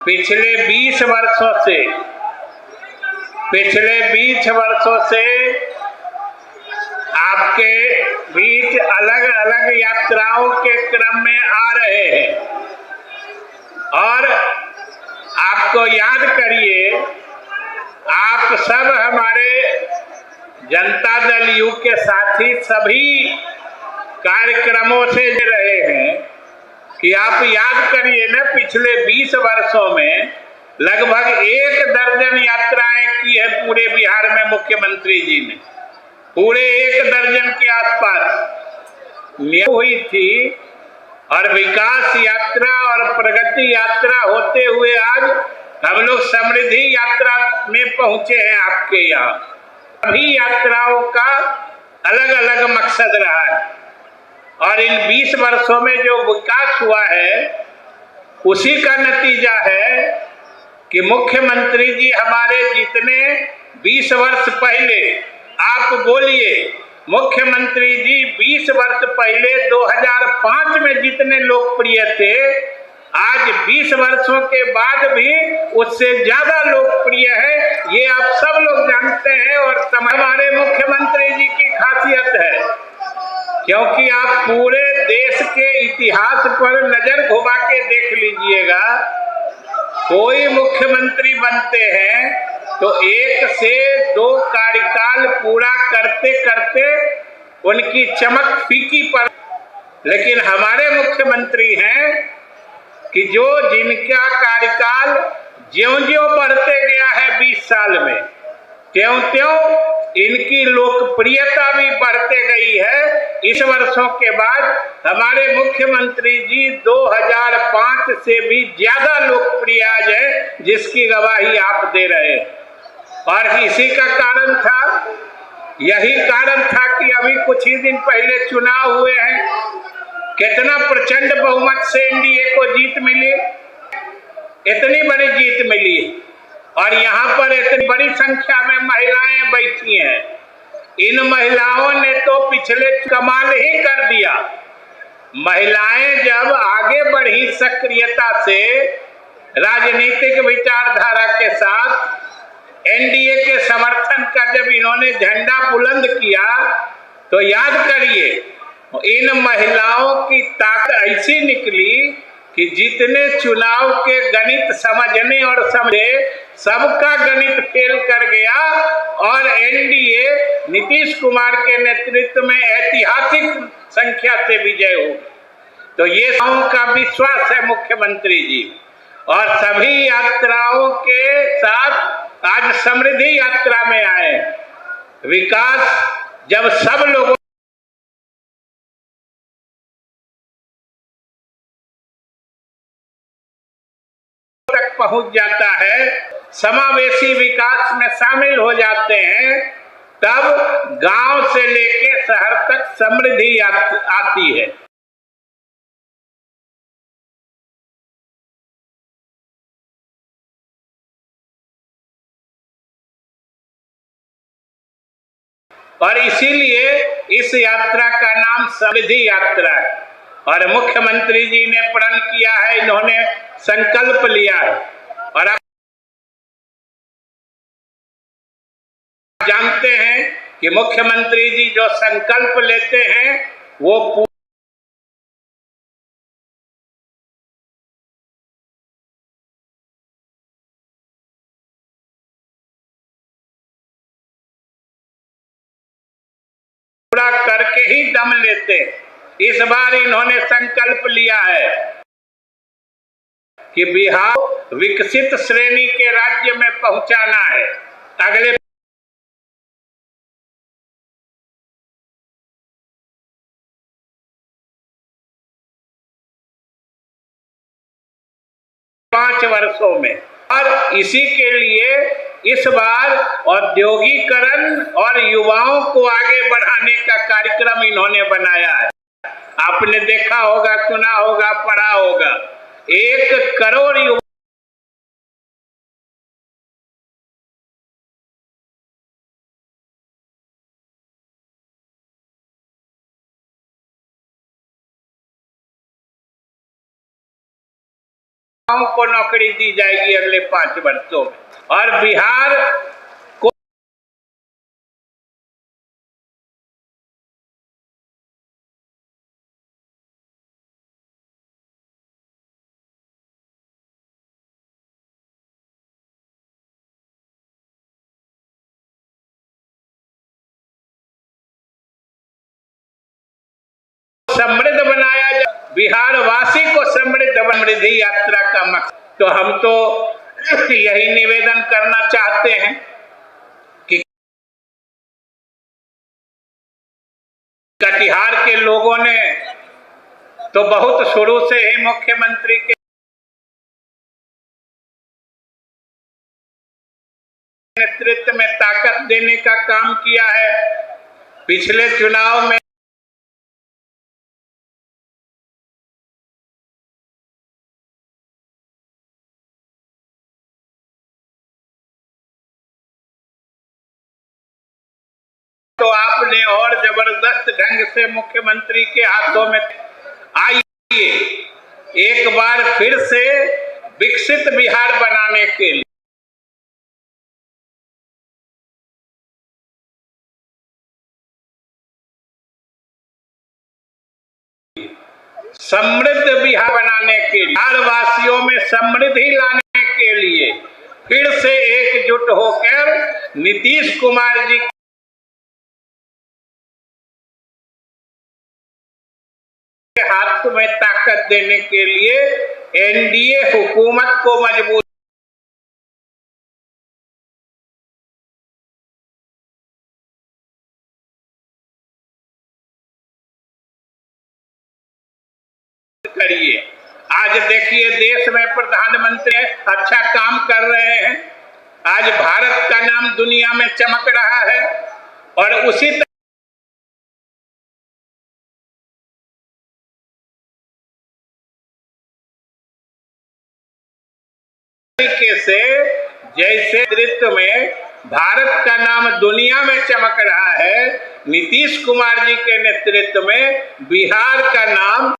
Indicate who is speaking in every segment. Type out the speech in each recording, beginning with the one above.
Speaker 1: पिछले 20 वर्षों से आपके बीच अलग अलग यात्राओं के क्रम में आ रहे हैं और आपको याद करिए, आप सब हमारे जनता दल यू के साथी सभी कार्यक्रमों से जुड़ रहे हैं कि आप याद करिए ना, पिछले 20 वर्षों में लगभग 1 दर्जन यात्राएं की है पूरे बिहार में मुख्यमंत्री जी ने। पूरे 1 दर्जन के आसपास हुई थी और विकास यात्रा और प्रगति यात्रा होते हुए आज हम लोग समृद्धि यात्रा में पहुंचे हैं आपके यहाँ। सभी यात्राओं का अलग अलग मकसद रहा है और इन 20 वर्षों में जो विकास हुआ है उसी का नतीजा है कि मुख्यमंत्री जी हमारे जितने 20 वर्ष पहले, आप बोलिए, मुख्यमंत्री जी 20 वर्ष पहले 2005 में जितने लोकप्रिय थे, आज 20 वर्षों के बाद भी उससे ज्यादा लोकप्रिय है। ये आप सब लोग जानते हैं और हमारे मुख्यमंत्री जी की खासियत है, क्योंकि आप पूरे देश के इतिहास पर नजर घुमा के देख लीजिएगा, कोई मुख्यमंत्री बनते हैं तो 1 से 2 कार्यकाल पूरा करते करते उनकी चमक फीकी पड़, लेकिन हमारे मुख्यमंत्री हैं कि जो जिनका कार्यकाल ज्यों-ज्यों बढ़ते गया है 20 साल में, त्यों-त्यों इनकी लोकप्रियता भी बढ़ते गई है। इस वर्षों के बाद हमारे मुख्यमंत्री जी 2005 से भी ज्यादा लोकप्रिय आज है, जिसकी गवाही आप दे रहे हैं। और इसी का कारण था, यही कारण था कि अभी कुछ ही दिन पहले चुनाव हुए हैं, कितना प्रचंड बहुमत से एनडीए को जीत मिली, इतनी बड़ी जीत मिली और यहाँ पर इतनी बड़ी संख्या में महिलाएं बैठी हैं। इन महिलाओं ने तो पिछले कमाल ही कर दिया। महिलाएं जब आगे बढ़ी सक्रियता से, राजनीतिक विचारधारा के साथ एनडीए के समर्थन का जब इन्होंने झंडा बुलंद किया, तो याद करिए इन महिलाओं की ताकत ऐसी निकली कि जितने चुनाव के गणित समझने और समझे, सबका गणित फेल कर गया और एनडीए नीतीश कुमार के नेतृत्व में ऐतिहासिक संख्या से विजय हो। तो ये का विश्वास है मुख्यमंत्री जी, और सभी यात्राओं के साथ आज समृद्धि यात्रा में आए। विकास जब सब लोगों तक पहुंच जाता है, समावेशी विकास में शामिल हो जाते हैं, तब गांव से लेके शहर तक समृद्धि आती है। और इसीलिए इस यात्रा का नाम समृद्धि यात्रा है और मुख्यमंत्री जी ने प्रण किया है, इन्होंने संकल्प लिया है। और आप जानते हैं कि मुख्यमंत्री जी जो संकल्प लेते हैं वो पूरा करके ही दम लेते। इस बार इन्होंने संकल्प लिया है कि बिहार विकसित श्रेणी के राज्य में पहुंचाना है। अगले पांच वर्षों में, और इसी के लिए इस बार औद्योगिकरण और युवाओं को आगे बढ़ाने का कार्यक्रम इन्होंने बनाया है। आपने देखा होगा, सुना होगा, पढ़ा होगा, 1 करोड़ युवा को नौकरी दी जाएगी अगले 5 वर्षों में। और बिहार को समृद्ध बनाया जाए, बिहार वासी को समृद्धि यात्रा का मकसद। तो हम तो यही निवेदन करना चाहते हैं कि कटिहार के लोगों ने तो बहुत शुरू से ही मुख्यमंत्री के नेतृत्व में ताकत देने का काम किया है। पिछले चुनाव में तो आपने और जबरदस्त ढंग से मुख्यमंत्री के हाथों में आइए एक बार फिर से विकसित बिहार बनाने के लिए समृद्ध बिहार बनाने के लिए, बिहार वासियों में समृद्धि लाने के लिए फिर से एकजुट होकर नीतीश कुमार जी के हाथ में ताकत देने के लिए एनडीए हुकूमत को मजबूत करिए। आज देखिए देश में प्रधानमंत्री अच्छा काम कर रहे हैं, आज भारत का नाम दुनिया में चमक रहा है। और उसी तरीके से जैसे नेतृत्व में भारत का नाम दुनिया में चमक रहा है, नीतीश कुमार जी के नेतृत्व में बिहार का नाम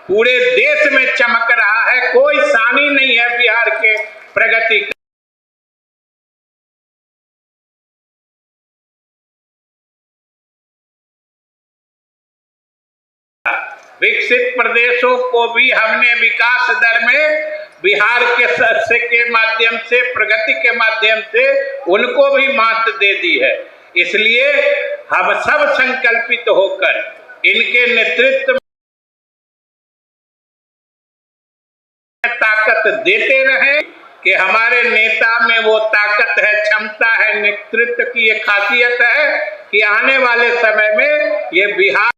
Speaker 1: पूरे देश में चमक रहा है। कोई सानी नहीं है बिहार के प्रगति का। विकसित प्रदेशों को भी हमने विकास दर में बिहार के माध्यम से, प्रगति के माध्यम से उनको भी मात दे दी है। इसलिए हम सब संकल्पित होकर इनके नेतृत्व में ताकत देते रहें कि हमारे नेता में वो ताकत है, क्षमता है, नेतृत्व की ये खासियत है कि आने वाले समय में ये बिहार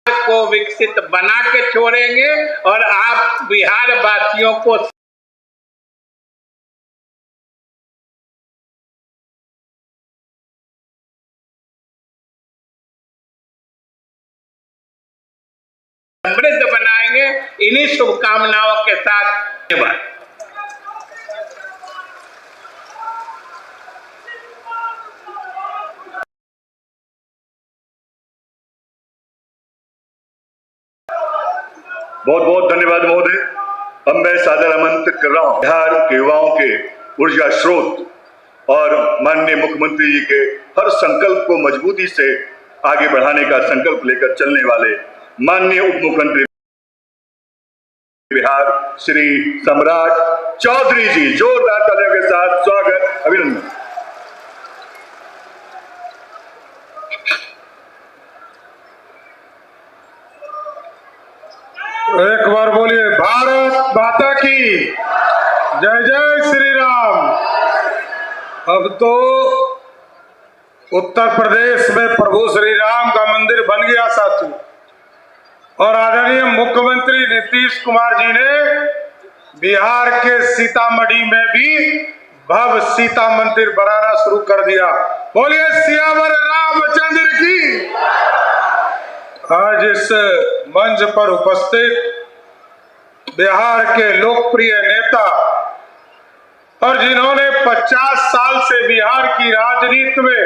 Speaker 1: को विकसित बना के छोड़ेंगे और आप बिहार वासियों को समृद्ध बनाएंगे। इन्हीं शुभकामनाओं के साथ धन्यवाद।
Speaker 2: बहुत बहुत धन्यवाद महोदय। अब मैं सादर आमंत्रित कर रहा हूँ बिहार के युवाओं के ऊर्जा स्रोत और माननीय मुख्यमंत्री जी के हर संकल्प को मजबूती से आगे बढ़ाने का संकल्प लेकर चलने वाले माननीय उप मुख्यमंत्री बिहार श्री सम्राट चौधरी जी, जोरदार तालियों के साथ स्वागत, अभिनंदन।
Speaker 3: एक बार बोलिए भारत माता की जय जय श्री राम। अब तो उत्तर प्रदेश में प्रभु श्री राम का मंदिर बन गया साथियों, और आदरणीय मुख्यमंत्री नीतीश कुमार जी ने बिहार के सीतामढ़ी में भी भव्य सीता मंदिर बनाना शुरू कर दिया। बोलिए सियावर रामचंद्र की। आज इस मंच पर उपस्थित बिहार के लोकप्रिय नेता और जिन्होंने 50 साल से बिहार की राजनीति में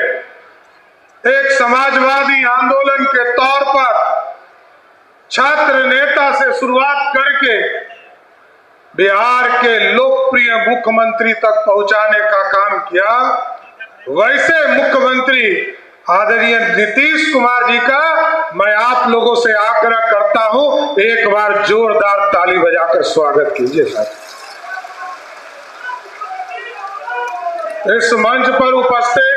Speaker 3: एक समाजवादी आंदोलन के तौर पर छात्र नेता से शुरुआत करके बिहार के लोकप्रिय मुख्यमंत्री तक पहुंचाने का काम किया, वैसे मुख्यमंत्री आदरणीय नीतीश कुमार जी का मैं आप लोगों से आग्रह करता हूं, एक बार जोरदार ताली बजाकर स्वागत कीजिए साथ। इस मंच पर उपस्थित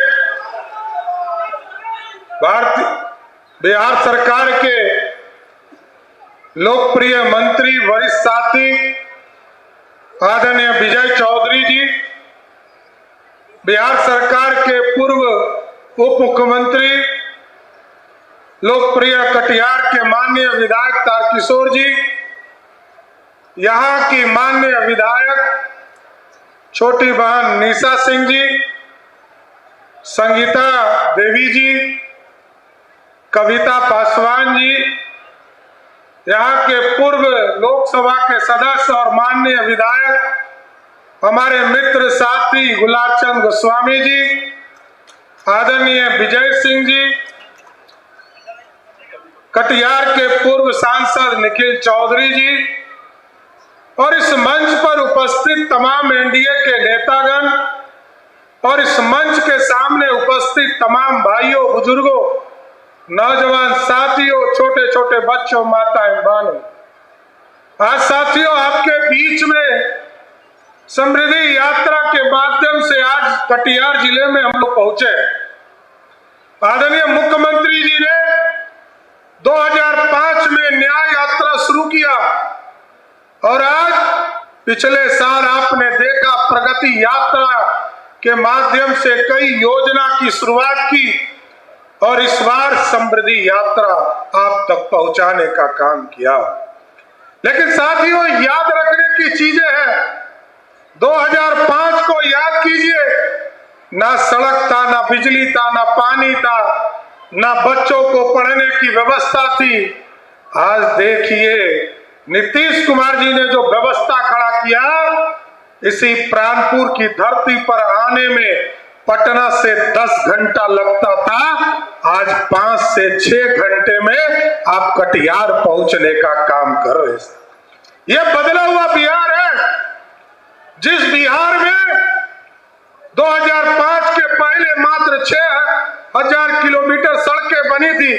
Speaker 3: बिहार सरकार के लोकप्रिय मंत्री वरिष्ठ साथी आदरणीय विजय चौधरी जी, बिहार सरकार के पूर्व उप मुख्यमंत्री लोकप्रिय कटिहार के माननीय विधायक तारकिशोर जी, यहाँ की माननीय विधायक छोटी बहन निशा सिंह जी, संगीता देवी जी, कविता पासवान जी, यहाँ के पूर्व लोकसभा के सदस्य और माननीय विधायक हमारे मित्र साथी गुलाबचंद गोस्वामी जी, आदरणीय विजय सिंह जी, कटिहार के पूर्व सांसद निखिल चौधरी जी और इस मंच पर उपस्थित तमाम एनडीए के नेतागण और इस मंच के सामने उपस्थित तमाम भाइयों, बुजुर्गों, नौजवान साथियों, छोटे छोटे बच्चों, माताएं, बहनों, आज साथियों आपके बीच में समृद्धि यात्रा के माध्यम से आज कटिहार जिले में हम लोग पहुंचे। आदरणीय मुख्यमंत्री जी ने 2005 में न्याय यात्रा शुरू किया और आज पिछले साल आपने देखा प्रगति यात्रा के माध्यम से कई योजना की शुरुआत की और इस बार समृद्धि यात्रा आप तक पहुंचाने का काम किया। लेकिन साथियों याद रखने की चीजें हैं, 2005 को याद कीजिए, ना सड़क था, ना बिजली था, ना पानी था, ना बच्चों को पढ़ने की व्यवस्था थी। आज देखिए नीतीश कुमार जी ने जो व्यवस्था खड़ा किया, इसी प्राणपुर की धरती पर आने में पटना से 10 घंटा लगता था, आज 5 से 6 घंटे में आप कटिहार पहुंचने का काम कर रहे हैं। यह बदला हुआ बिहार है, जिस बिहार में 2005 के पहले मात्र 6000 किलोमीटर सड़कें बनी थी,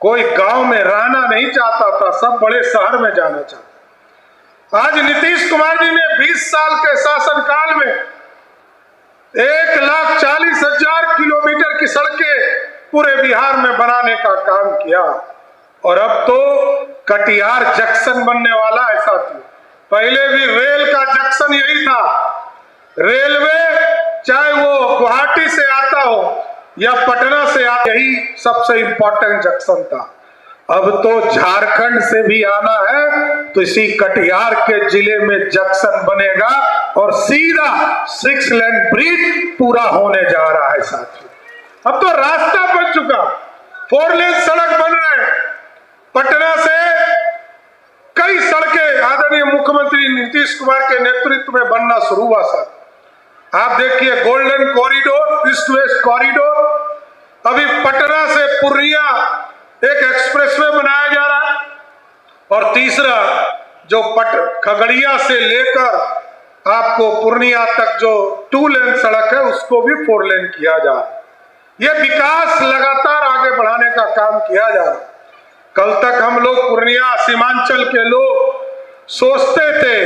Speaker 3: कोई गांव में रहना नहीं चाहता था, सब बड़े शहर में जाना चाहता। आज नीतीश कुमार जी ने 20 साल के शासनकाल में 1,40,000 किलोमीटर की सड़कें पूरे बिहार में बनाने का काम किया और अब तो कटिहार जंक्शन बनने वाला है साथियों। पहले भी रेल का जंक्शन यही था, रेलवे चाहे वो गुवाहाटी से आता हो या पटना से आता, यही सबसे इंपॉर्टेंट जंक्शन था। अब तो झारखंड से भी आना है तो इसी कटिहार के जिले में जंक्शन बनेगा और सीधा 6 लेन ब्रिज पूरा होने जा रहा है साथियों। अब तो रास्ता बन चुका, 4 लेन सड़क बन रहे हैं। पटना से कई सड़कें आदरणीय मुख्यमंत्री नीतीश कुमार के नेतृत्व में बनना शुरू हुआ सर। आप देखिए golden corridor, east west corridor, अभी पटना से पूर्णिया एक एक्सप्रेसवे बनाया जा रहा है और तीसरा जो खगड़िया से लेकर आपको पूर्णिया तक जो 2 लेन सड़क है उसको भी 4 लेन किया जा रहा है। यह विकास लगातार आगे बढ़ाने का काम किया जा रहा है। कल तक हम लोग पूर्णिया सीमांचल के लोग सोचते थे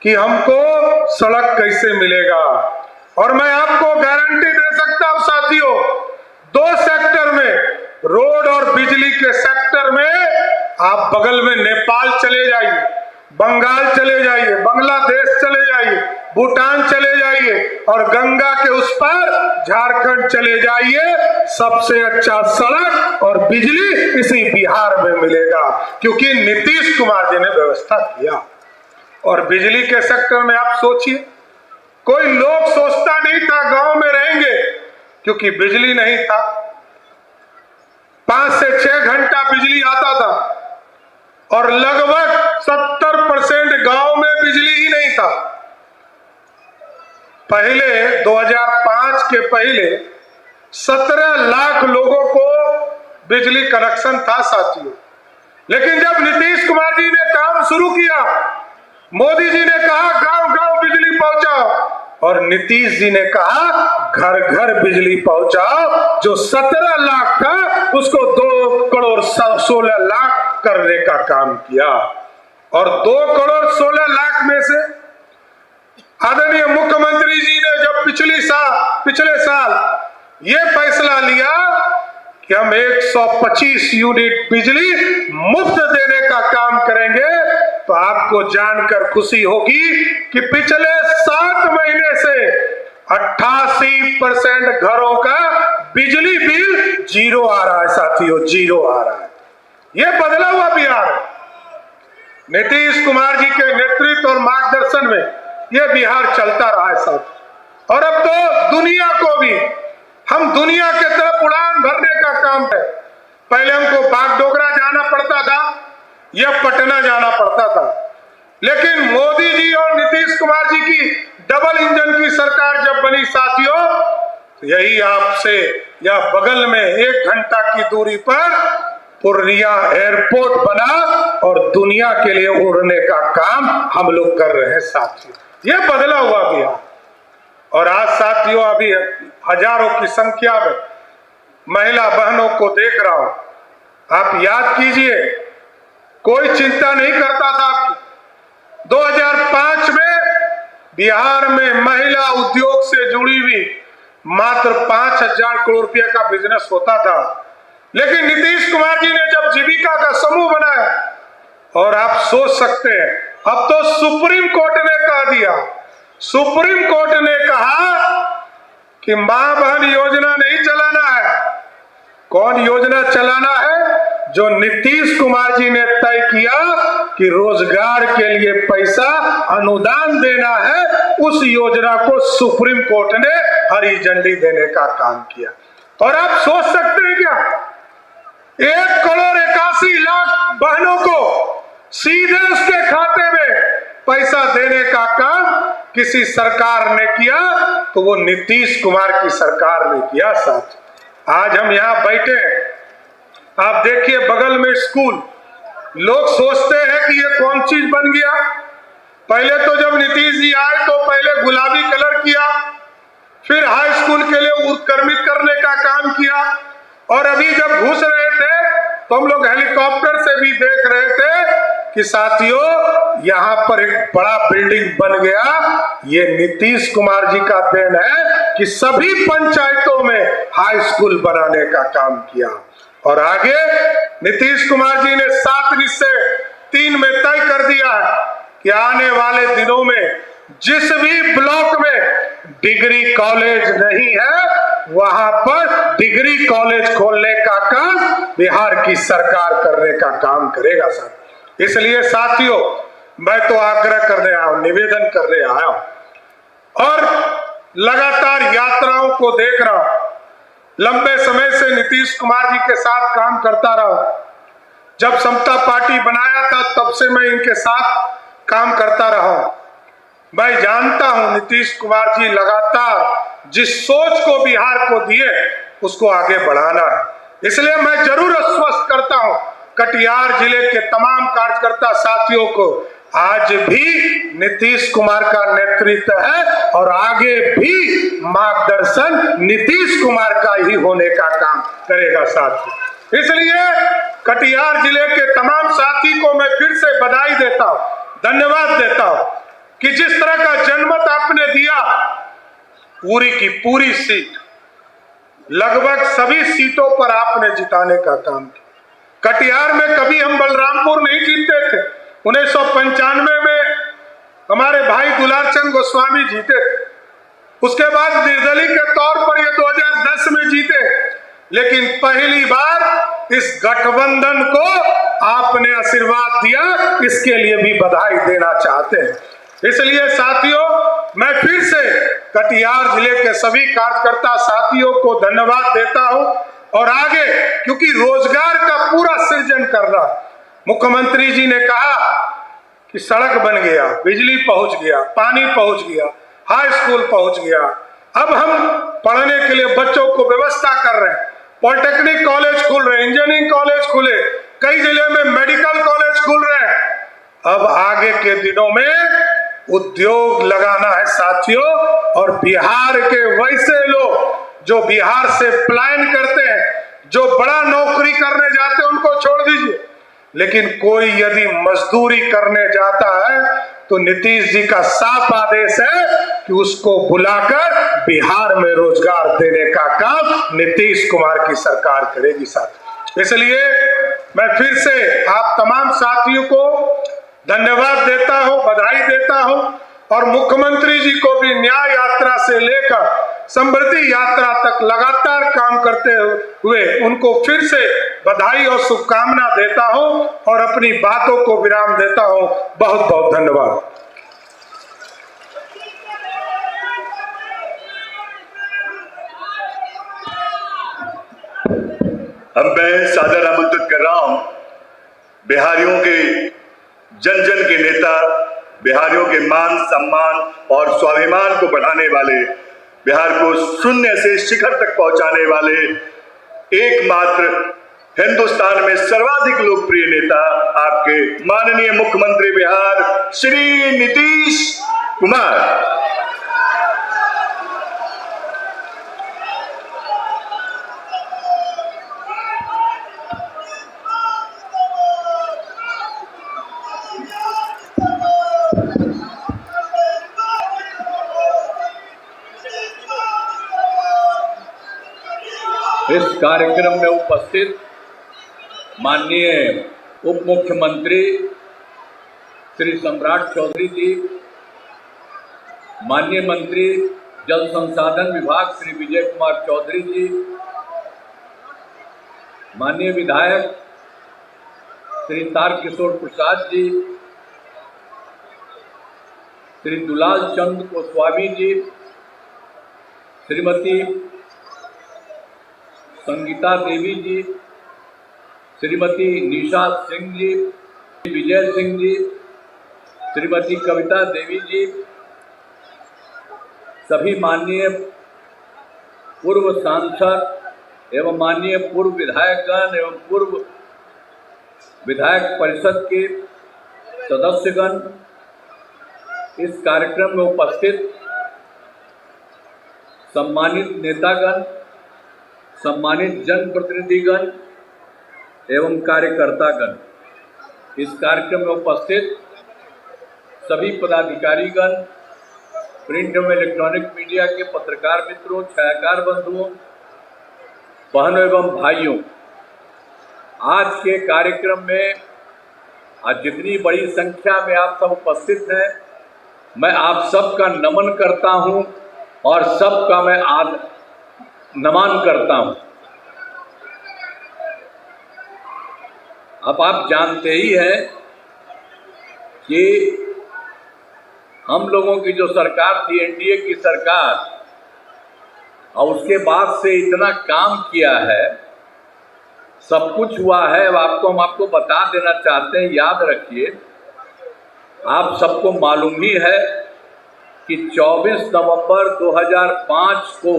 Speaker 3: कि हमको सड़क कैसे मिलेगा, और मैं आपको गारंटी दे सकता हूं साथियों, 2 सेक्टर में, रोड और बिजली के सेक्टर में आप बगल में नेपाल चले जाइए, बंगाल चले जाइए, बांग्लादेश चले जाइए, भूटान चले जाइए और गंगा के उस पार झारखंड चले जाइए, सबसे अच्छा सड़क और बिजली इसी बिहार में मिलेगा, क्योंकि नीतीश कुमार जी ने व्यवस्था किया। और बिजली के सेक्टर में आप सोचिए, कोई लोग सोचता नहीं था गांव में रहेंगे, क्योंकि बिजली नहीं था। 5 से 6 घंटा बिजली आता था और लगभग 70% गांव में बिजली ही नहीं था। पहले 2005 के पहले 17 लाख लोगों को बिजली कनेक्शन था साथियों। लेकिन जब नीतीश कुमार जी ने काम शुरू किया, मोदी जी ने कहा गांव गांव बिजली पहुंचाओ, और नीतीश जी ने कहा घर घर बिजली पहुंचाओ। जो 17 लाख था उसको 2 करोड़ 16 लाख करने का काम किया। और 2 करोड़ 16 लाख में से आदरणीय मुख्यमंत्री जी ने जब पिछले साल ये फैसला लिया कि हम 125 यूनिट बिजली मुफ्त देने का काम करेंगे, तो आपको जानकर खुशी होगी कि पिछले 7 महीने से 88% घरों का बिजली बिल जीरो आ रहा है साथियों, जीरो आ रहा है। ये बदला हुआ बिहार है। नीतीश कुमार जी के नेतृत्व और मार्गदर्शन में ये बिहार चलता रहा है साथ। और अब तो दुनिया को भी हम दुनिया के तरफ उड़ान भरने का काम है। पहले हमको बागडोगरा जाना पड़ता था या पटना जाना पड़ता था, लेकिन मोदी जी और नीतीश कुमार जी की डबल इंजन की सरकार जब बनी साथियों, तो यही आपसे या बगल में 1 घंटा की दूरी पर पूर्णिया एयरपोर्ट बना और दुनिया के लिए उड़ने का काम हम लोग कर रहे हैं साथियों। ये बदला हुआ बिहार। और आज साथियों अभी हजारों की संख्या में महिला बहनों को देख रहा हूं। आप याद कीजिए, कोई चिंता नहीं करता था आपकी। 2005 में बिहार में महिला उद्योग से जुड़ी हुई मात्र 5,000 करोड़ रुपए का बिजनेस होता था, लेकिन नीतीश कुमार जी ने जब जीविका का समूह बनाया, और आप सोच सकते हैं अब तो सुप्रीम कोर्ट ने कह दिया, सुप्रीम कोर्ट ने कहा कि मां बहन योजना नहीं चलाना है। कौन योजना चलाना है? जो नीतीश कुमार जी ने तय किया कि रोजगार के लिए पैसा अनुदान देना है, उस योजना को सुप्रीम कोर्ट ने हरी झंडी देने का काम किया। और आप सोच सकते हैं क्या, 1 करोड़ 81 लाख बहनों को सीधे उसके खाते में पैसा देने का काम किसी सरकार ने किया, तो वो नीतीश कुमार की सरकार ने किया साथ। आज हम यहाँ बैठे हैं, आप देखिए बगल में स्कूल, लोग सोचते हैं कि ये कौन चीज बन गया। पहले तो जब नीतीश जी आए तो पहले गुलाबी कलर किया, फिर हाई स्कूल के लिए उत्क्रमित करने का काम किया, और अभी जब घुस रहे थे तो हम लोग हेलीकॉप्टर से भी देख रहे थे कि साथियों यहाँ पर एक बड़ा बिल्डिंग बन गया। ये नीतीश कुमार जी का देन है कि सभी पंचायतों में हाई स्कूल बनाने का काम किया। और आगे नीतीश कुमार जी ने 7 निश्चय 3 में तय कर दिया है कि आने वाले दिनों में जिस भी ब्लॉक में डिग्री कॉलेज नहीं है, वहां पर डिग्री कॉलेज खोलने का काम बिहार की सरकार करने का काम करेगा साथ। इसलिए साथियों, मैं तो आग्रह करने आया हूं, निवेदन करने आया हूं, और लगातार यात्राओं को देख रहा हूं। लंबे समय से नीतीश कुमार जी के साथ काम करता रहा। जब समता पार्टी बनाया था तब से मैं इनके साथ काम करता रहा। मैं जानता हूं नीतीश कुमार जी लगातार जिस सोच को बिहार को दिए उसको आगे बढ़ाना है। इसलिए मैं जरूर आश्वस्त करता हूं कटिहार जिले के तमाम कार्यकर्ता साथियों को, आज भी नीतीश कुमार का नेतृत्व है और आगे भी मार्गदर्शन नीतीश कुमार का ही होने का काम करेगा साथी। इसलिए कटिहार जिले के तमाम साथी को मैं फिर से बधाई देता हूं, धन्यवाद देता हूं कि जिस तरह का जनमत आपने दिया, पूरी की पूरी सीट, लगभग सभी सीटों पर आपने जिताने का काम किया। कटिहार में कभी हम बलरामपुर नहीं जीतते थे। 1995 में हमारे भाई दुलार चंद गोस्वामी जीते थे, उसके बाद निर्दलीय के तौर पर ये 2010 में जीते, लेकिन पहली बार इस गठबंधन को आपने आशीर्वाद दिया, इसके लिए भी बधाई देना चाहते हैं। इसलिए साथियों, मैं फिर से कटिहार जिले के सभी कार्यकर्ता साथियों को धन्यवाद देता हूं, और आगे क्योंकि रोजगार का पूरा सृजन कर रहा, मुख्यमंत्री जी ने कहा कि सड़क बन गया, बिजली पहुंच गया, पानी पहुंच गया, हाई स्कूल पहुंच गया, अब हम पढ़ने के लिए बच्चों को व्यवस्था कर रहे हैं, पॉलिटेक्निक कॉलेज खुल रहे, इंजीनियरिंग कॉलेज खुले, कई जिले में मेडिकल कॉलेज खुल रहे हैं। अब आगे के दिनों में उद्योग लगाना है साथियों, और बिहार के वैसे लोग जो बिहार से पलायन करते हैं, जो बड़ा नौकरी करने जाते हैं, उनको छोड़ दीजिए, लेकिन कोई यदि मजदूरी करने जाता है तो नीतीश जी का साफ आदेश है कि उसको बुलाकर बिहार में रोजगार देने का काम नीतीश कुमार की सरकार करेगी साथी। इसलिए मैं फिर से आप तमाम साथियों को धन्यवाद देता हूं, बधाई देता हूं, और मुख्यमंत्री जी को भी न्याय यात्रा से लेकर समृद्धि यात्रा तक लगातार काम करते हुए उनको फिर से बधाई और शुभकामना देता हूं और अपनी बातों को विराम देता हूं। बहुत बहुत धन्यवाद।
Speaker 2: अब मैं सादर आमंत्रित कर रहा हूं बिहारियों के जन जन के नेता, बिहारियों के मान सम्मान और स्वाभिमान को बढ़ाने वाले, बिहार को शून्य से शिखर तक पहुंचाने वाले एकमात्र हिंदुस्तान में सर्वाधिक लोकप्रिय नेता आपके माननीय मुख्यमंत्री बिहार श्री नीतीश कुमार।
Speaker 4: इस कार्यक्रम में उपस्थित माननीय उप मुख्यमंत्री श्री सम्राट चौधरी जी, माननीय मंत्री जल संसाधन विभाग श्री विजय कुमार चौधरी जी, माननीय विधायक श्री तारकिशोर प्रसाद जी, श्री दुलाल चंद गोस्वामी जी, श्रीमती संगीता देवी जी, श्रीमती निशा सिंह जी, विजय सिंह जी, श्रीमती कविता देवी जी, सभी माननीय पूर्व सांसद एवं माननीय पूर्व विधायकगण एवं पूर्व विधायक परिषद के सदस्यगण, इस कार्यक्रम में उपस्थित सम्मानित नेतागण, सम्मानित जनप्रतिनिधिगण एवं कार्यकर्तागण, इस कार्यक्रम में उपस्थित सभी पदाधिकारीगण, प्रिंट एवं इलेक्ट्रॉनिक मीडिया के पत्रकार मित्रों, छायाकार बंधुओं, बहनों एवं भाइयों, आज के कार्यक्रम में आज जितनी बड़ी संख्या में आप सब उपस्थित हैं, मैं आप सबका नमन करता हूं और सबका मैं नमन करता हूं। अब आप जानते ही हैं कि हम लोगों की जो सरकार थी, एनडीए की सरकार, और उसके बाद से इतना काम किया है, सब कुछ हुआ है। अब हम आपको बता देना चाहते हैं, याद रखिए, आप सबको मालूम ही है कि 24 नवंबर 2005 को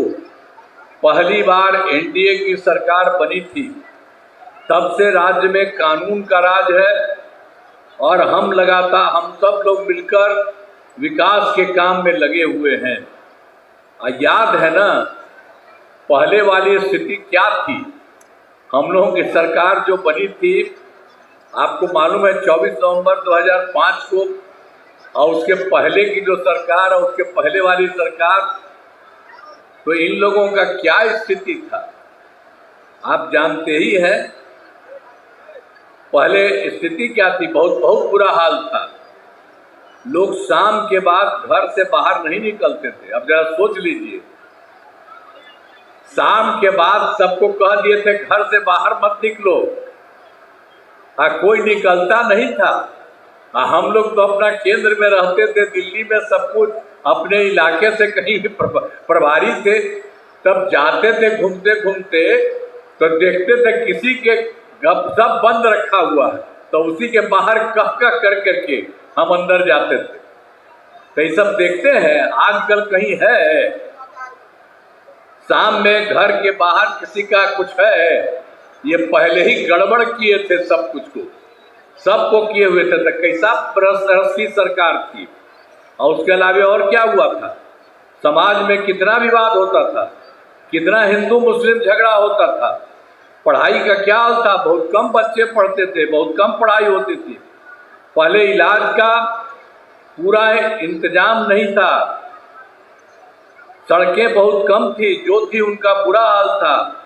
Speaker 4: पहली बार एनडीए की सरकार बनी थी। तब से राज्य में कानून का राज है और हम सब लोग मिलकर विकास के काम में लगे हुए हैं। याद है ना पहले वाली स्थिति क्या थी? हम लोगों की सरकार जो बनी थी, आपको मालूम है 24 नवंबर 2005 को, और उसके पहले की जो सरकार और उसके पहले वाली सरकार, तो इन लोगों का क्या स्थिति था आप जानते ही हैं। पहले स्थिति क्या थी? बहुत बुरा हाल था। लोग शाम के बाद घर से बाहर नहीं निकलते थे। अब जरा सोच लीजिए, शाम के बाद सबको कह दिए थे घर से बाहर मत निकलो, कोई निकलता नहीं था। हम लोग तो अपना केंद्र में रहते थे, दिल्ली में सब कुछ अपने इलाके से कहीं भी प्रभारी थे। तब जाते थे घूमते घूमते, तो देखते थे किसी के गपशप बंद रखा हुआ है, तो उसी के बाहर कह कर करके हम अंदर जाते थे। तो ये सब देखते हैं, आजकल कहीं है शाम में घर के बाहर किसी का कुछ है ये पहले ही गड़बड़ किए थे सब कुछ को, सबको किए हुए थे। तो कैसा भ्रष्ट सरकार थी। और उसके अलावा और क्या हुआ था, समाज में कितना विवाद होता था, कितना हिंदू मुस्लिम झगड़ा होता था। पढ़ाई का क्या हाल था, बहुत कम बच्चे पढ़ते थे, बहुत कम पढ़ाई होती थी। पहले इलाज का पूरा इंतजाम नहीं था, सड़कें बहुत कम थी, जो थी उनका बुरा हाल था,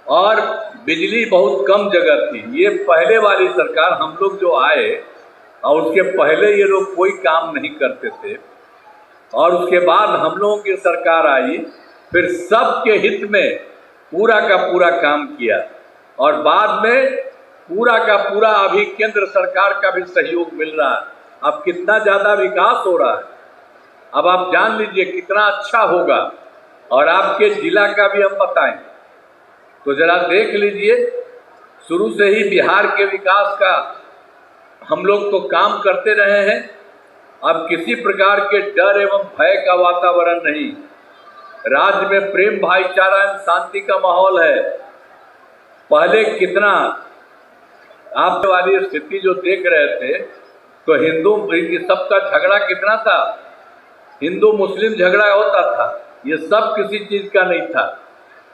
Speaker 4: और बिजली बहुत कम जगह थी। ये पहले वाली सरकार, हम लोग जो आए और उसके पहले ये लोग कोई काम नहीं करते थे, और उसके बाद हम लोगों की सरकार आई, फिर सबके हित में पूरा का पूरा काम किया, और बाद में पूरा का पूरा अभी केंद्र सरकार का भी सहयोग मिल रहा है। अब कितना ज़्यादा विकास हो रहा है, अब आप जान लीजिए कितना अच्छा होगा। और आपके जिला का भी हम बताएं तो जरा देख लीजिए, शुरू से ही बिहार के विकास का हम लोग तो काम करते रहे हैं। अब किसी प्रकार के डर एवं भय का वातावरण नहीं, राज्य में प्रेम भाईचारा एवं शांति का माहौल है। पहले कितना आप वाली स्थिति जो देख रहे थे, तो हिंदू सबका झगड़ा कितना था, हिंदू मुस्लिम झगड़ा होता था, ये सब किसी चीज का नहीं था।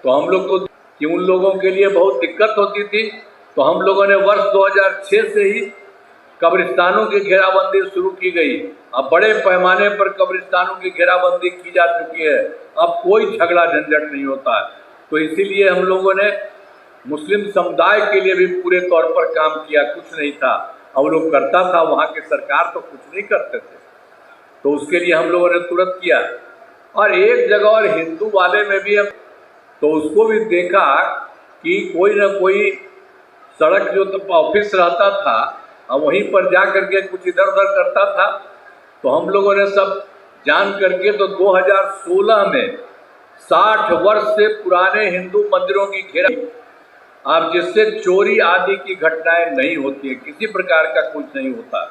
Speaker 4: तो हम लोग तो कि उन लोगों के लिए बहुत दिक्कत होती थी, तो हम लोगों ने वर्ष 2006 से ही कब्रिस्तानों की घेराबंदी शुरू की गई। अब बड़े पैमाने पर कब्रिस्तानों की घेराबंदी की जा चुकी है, अब कोई झगड़ा झंझट नहीं होता है। तो इसीलिए हम लोगों ने मुस्लिम समुदाय के लिए भी पूरे तौर पर काम किया, कुछ नहीं था और लोग करता था, वहाँ की सरकार तो कुछ नहीं करते थे, तो उसके लिए हम लोगों ने तुरंत किया। और एक जगह और हिंदू वाले में भी हम तो उसको भी देखा कि कोई ना कोई सड़क जो तो ऑफिस रहता था, और वहीं पर जा करके कुछ इधर उधर करता था, तो हम लोगों ने सब जान करके तो 2016 में 60 वर्ष से पुराने हिंदू मंदिरों की घेरा, अब जिससे चोरी आदि की घटनाएं नहीं होती है, किसी प्रकार का कुछ नहीं होता।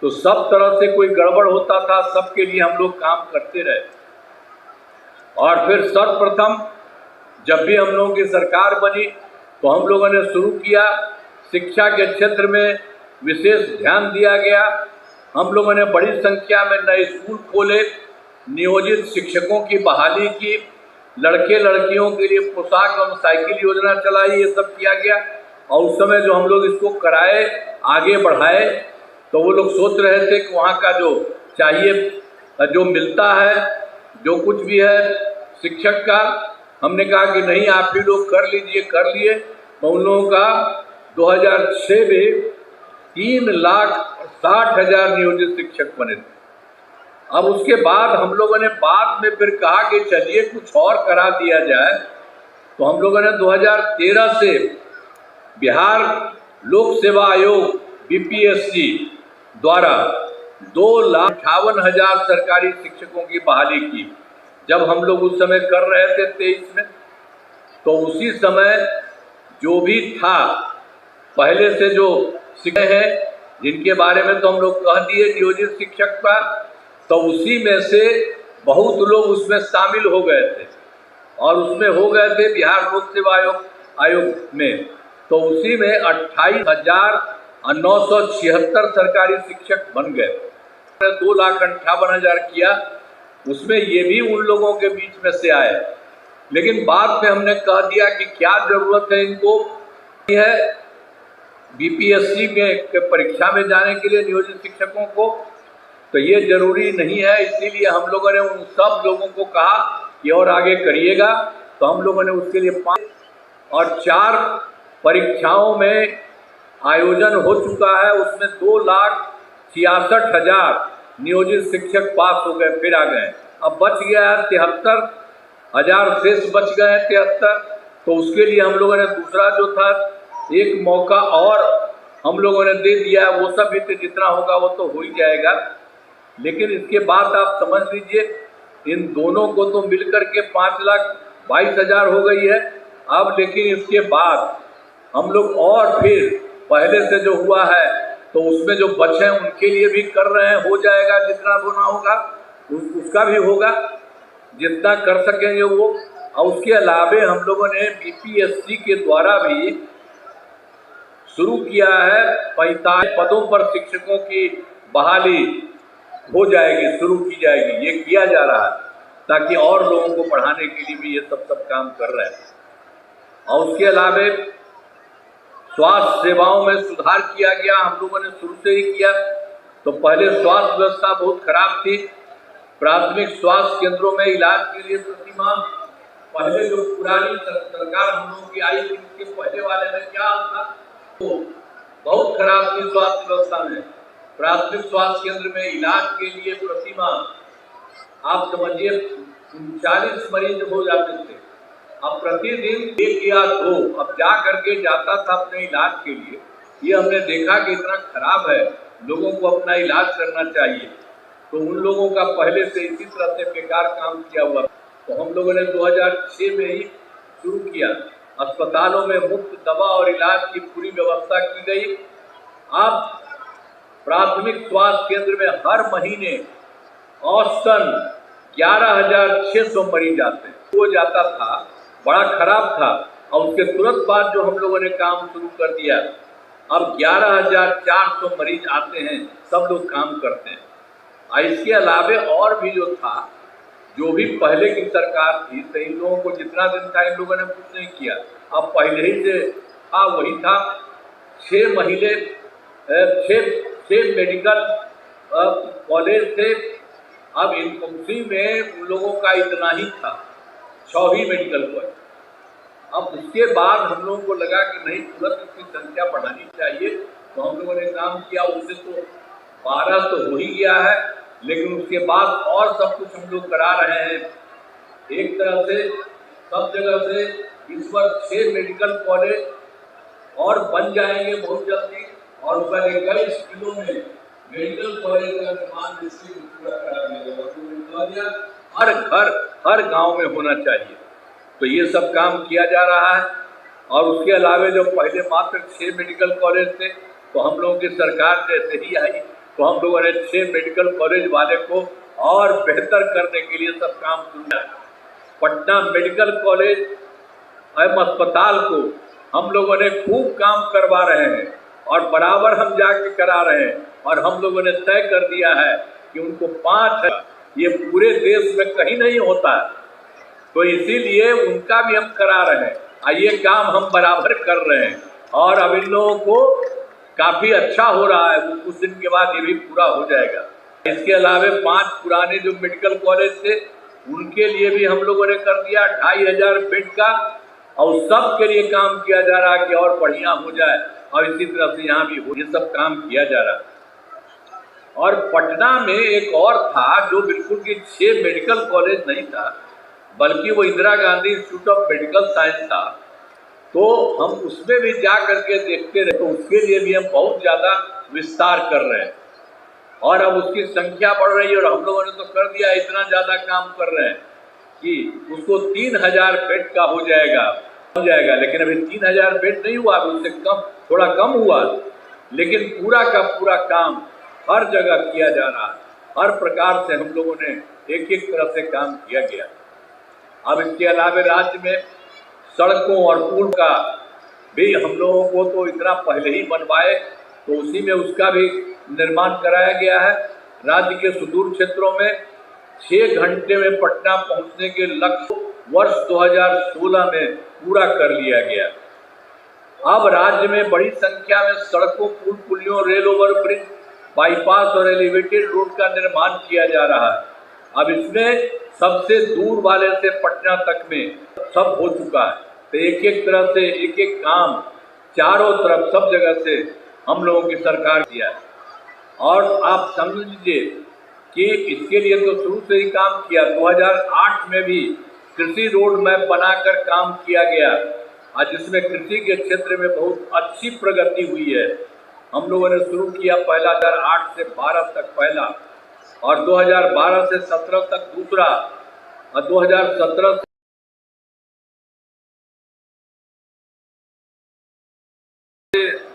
Speaker 4: तो सब तरह से कोई गड़बड़ होता था, सबके लिए हम लोग काम करते रहे। और फिर सर्वप्रथम जब भी हम लोगों की सरकार बनी, तो हम लोगों ने शुरू किया, शिक्षा के क्षेत्र में विशेष ध्यान दिया गया। हम लोगों ने बड़ी संख्या में नए स्कूल खोले, नियोजित शिक्षकों की बहाली की, लड़के लड़कियों के लिए पोशाक और साइकिल योजना चलाई, ये सब किया गया। और उस समय जो हम लोग इसको कराए, आगे बढ़ाए, तो वो लोग सोच रहे थे कि वहाँ का जो चाहिए, जो मिलता है, जो कुछ भी है शिक्षक का, हमने कहा कि नहीं आप ही लोग कर लीजिए, कर लिए। तो उन लोगों का 2006 में 3,60,000 नियोजित शिक्षक बने थे। अब उसके बाद हम लोगों ने बाद में फिर कहा कि चलिए कुछ और करा दिया जाए, तो हम लोगों ने 2013 से बिहार लोक सेवा आयोग BPSC द्वारा 2,58,000 सरकारी शिक्षकों की बहाली की। जब हम लोग उस समय कर रहे थे 23 में, तो उसी समय जो भी था पहले से जो शिक्षक हैं, जिनके बारे में तो हम लोग कह दिए नियोजित शिक्षक का, तो उसी में से बहुत लोग उसमें शामिल हो गए थे, और उसमें हो गए थे बिहार लोक सेवा आयोग में। तो उसी में 28,976 सरकारी शिक्षक बन गए। 2,58,000 किया, उसमें ये भी उन लोगों के बीच में से आए। लेकिन बाद में हमने कह दिया कि क्या जरूरत है इनको है BPSC के परीक्षा में जाने के लिए नियोजित शिक्षकों को, तो ये जरूरी नहीं है। इसीलिए हम लोगों ने उन सब लोगों को कहा कि और आगे करिएगा। तो हम लोगों ने उसके लिए 5 और 4 परीक्षाओं में आयोजन हो चुका है, उसमें 2,66,000 नियोजित शिक्षक पास हो गए, फिर आ गए। अब बच गया है 73,000 शेष बच गए हैं 73। तो उसके लिए हम लोगों ने दूसरा जो था एक मौका और हम लोगों ने दे दिया। वो सब भी जितना होगा वो तो हो ही जाएगा, लेकिन इसके बाद आप समझ लीजिए इन दोनों को तो मिलकर के 5,22,000 हो गई है। अब लेकिन इसके बाद हम लोग और फिर पहले से जो हुआ है तो उसमें जो बचे हैं उनके लिए भी कर रहे हैं, हो जाएगा। जितना होना होगा उसका भी होगा, जितना कर सकेंगे वो और उसके अलावे हम लोगों ने बीपीएससी के द्वारा भी शुरू किया है 45 पदों पर शिक्षकों की बहाली हो जाएगी, शुरू की जाएगी। ये किया जा रहा है ताकि और लोगों को पढ़ाने के लिए भी ये सब काम कर रहे हैं। और उसके अलावे स्वास्थ्य सेवाओं में सुधार किया गया, हम लोगों ने शुरू से ही किया। तो पहले स्वास्थ्य व्यवस्था बहुत खराब थी। प्राथमिक स्वास्थ्य केंद्रों में इलाज के लिए प्रतिमाह, पहले जो पुरानी सरकार हम लोगों की आई थी उसके पहले वाले में क्या था, तो बहुत खराब थी स्वास्थ्य व्यवस्था में। प्राथमिक स्वास्थ्य केंद्र में इलाज के लिए प्रतिमाह आप समझिए 39 मरीज हो जाते थे, अब प्रतिदिन 1 या 2 अब जा करके जाता था अपने इलाज के लिए। ये हमने देखा कि इतना खराब है, लोगों को अपना इलाज करना चाहिए। तो उन लोगों का पहले से इसी तरह से बेकार काम किया हुआ, तो हम लोगों ने 2006 में ही शुरू किया। अस्पतालों में मुफ्त दवा और इलाज की पूरी व्यवस्था की गई। अब प्राथमिक स्वास्थ्य केंद्र में हर महीने औसतन 11,600 मरीज आते हैं। वो जाता था, बड़ा खराब था, और उसके तुरंत बाद जो हम लोगों ने काम शुरू कर दिया, अब 11,400 मरीज आते हैं, सब लोग काम करते हैं। और इसके अलावे और भी जो था, जो भी पहले की सरकार थी, तो इन लोगों को जितना दिन था इन लोगों ने कुछ नहीं किया। अब पहले ही से था वही था। 6 मेडिकल कॉलेज थे, अब उसी में उन लोगों का इतना ही था, 6 ही मेडिकल कॉलेज। अब उसके बाद हम लोगों को लगा कि नहीं, तुरंत इसकी संख्या बढ़ानी चाहिए। तो हम लोगों ने काम किया, उससे तो 12 तो हो ही गया है, लेकिन उसके बाद और सब कुछ हम लोग करा रहे हैं। एक तरह से सब जगह से इस वर्ष 6 मेडिकल कॉलेज और बन जाएंगे बहुत जल्दी, और उसका 21 जिलों में मेडिकल कॉलेज का निर्माण पूरा करा दिया। हर घर हर गांव में होना चाहिए। तो ये सब काम किया जा रहा है। और उसके अलावे जो पहले मात्र 6 मेडिकल कॉलेज थे, तो हम लोगों की सरकार जैसे ही आई तो हम लोगों ने 6 मेडिकल कॉलेज वाले को और बेहतर करने के लिए सब काम शुरू किया। पटना मेडिकल कॉलेज एवं अस्पताल को हम लोगों ने खूब काम करवा रहे हैं और बराबर हम जाके करा रहे हैं। और हम लोगों ने तय कर दिया है कि उनको 5 है, ये पूरे देश में कहीं नहीं होता है, तो इसीलिए उनका भी हम करा रहे हैं। और ये काम हम बराबर कर रहे हैं, और अब इन लोगों को काफ़ी अच्छा हो रहा है। कुछ दिन के बाद ये भी पूरा हो जाएगा। इसके अलावे 5 पुराने जो मेडिकल कॉलेज थे, उनके लिए भी हम लोगों ने कर दिया 2,500 बेड का, और सब के लिए काम किया जा रहा है कि और बढ़िया हो जाए। और इसी तरह से यहाँ भी हो, ये सब काम किया जा रहा है। और पटना में एक और था जो बिल्कुल कि 6 मेडिकल कॉलेज नहीं था, बल्कि वो Indira Gandhi institute of medical science था। तो हम उसमें भी जा करके देखते रहे, तो उसके लिए भी हम बहुत ज़्यादा विस्तार कर रहे हैं, और अब उसकी संख्या बढ़ रही है। और हम लोगों ने तो कर दिया, इतना ज़्यादा काम कर रहे हैं कि उसको 3,000 बेड का हो जाएगा। लेकिन अभी 3,000 बेड नहीं हुआ, अभी उससे कम, थोड़ा कम हुआ, लेकिन पूरा का पूरा काम हर जगह किया जा रहा है। हर प्रकार से हम लोगों ने एक एक तरह से काम किया गया। अब इसके अलावे राज्य में सड़कों और पुल का भी हम लोगों को तो इतना पहले ही बनवाए, तो उसी में उसका भी निर्माण कराया गया है। राज्य के सुदूर क्षेत्रों में 6 घंटे में पटना पहुंचने के लक्ष्य वर्ष 2016 में पूरा कर लिया गया। अब राज्य में बड़ी संख्या में सड़कों, पुल, पुलियों, रेल ओवर ब्रिज, बाईपास और एलिवेटेड रोड का निर्माण किया जा रहा है। अब इसमें सबसे दूर वाले से पटना तक में सब हो चुका है। तो एक एक तरह से एक एक काम चारों तरफ सब जगह से हम लोगों की सरकार किया है। और आप समझ लीजिए कि इसके लिए तो शुरू से ही काम किया। 2008 में भी कृषि रोड मैप बनाकर काम किया गया, और जिसमें कृषि के क्षेत्र में बहुत अच्छी प्रगति हुई है। हम लोगों ने शुरू किया पहला 2008 से 12 तक पहला, और 2012 से 17 तक दूसरा, और 2017 से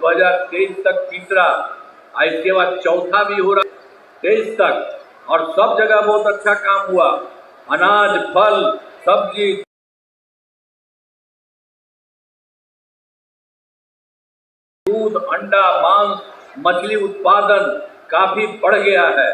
Speaker 4: 2023 तक तीसरा, और इसके बाद चौथा भी हो रहा 23 तक। और सब जगह बहुत अच्छा काम हुआ। अनाज, फल, सब्जी दूध, अंडा, मांस, मछली उत्पादन काफी बढ़ गया है।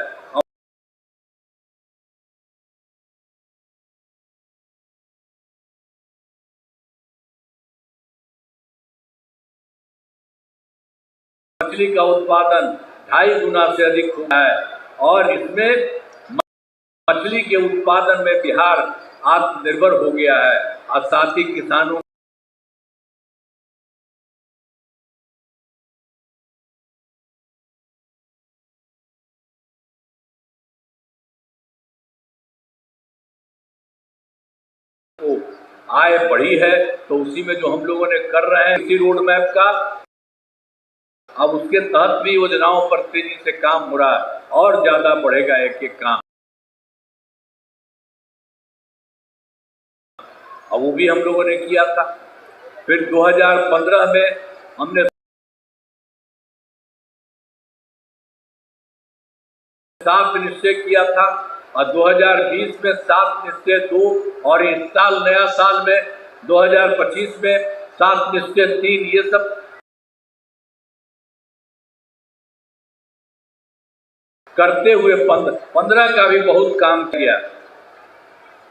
Speaker 4: मछली का उत्पादन 2.5 गुना से अधिक हुआ है और इसमें मछली के उत्पादन में बिहार आत्मनिर्भर हो गया है और साथ ही किसानों को आय बढ़ी है। तो उसी में जो हम लोगों ने कर रहे हैं इसी रोड मैप का, अब उसके तहत भी योजनाओं पर तेजी से काम हो रहा है और ज्यादा बढ़ेगा एक एक काम। अब वो भी हम लोगों ने किया था। फिर 2015 में हमने 7 निश्चय किया था और 2020 में 7 निश्चय 2 और इस साल नया साल में 2025 में 7 निश्चय 3, ये सब करते हुए 15 का भी बहुत काम किया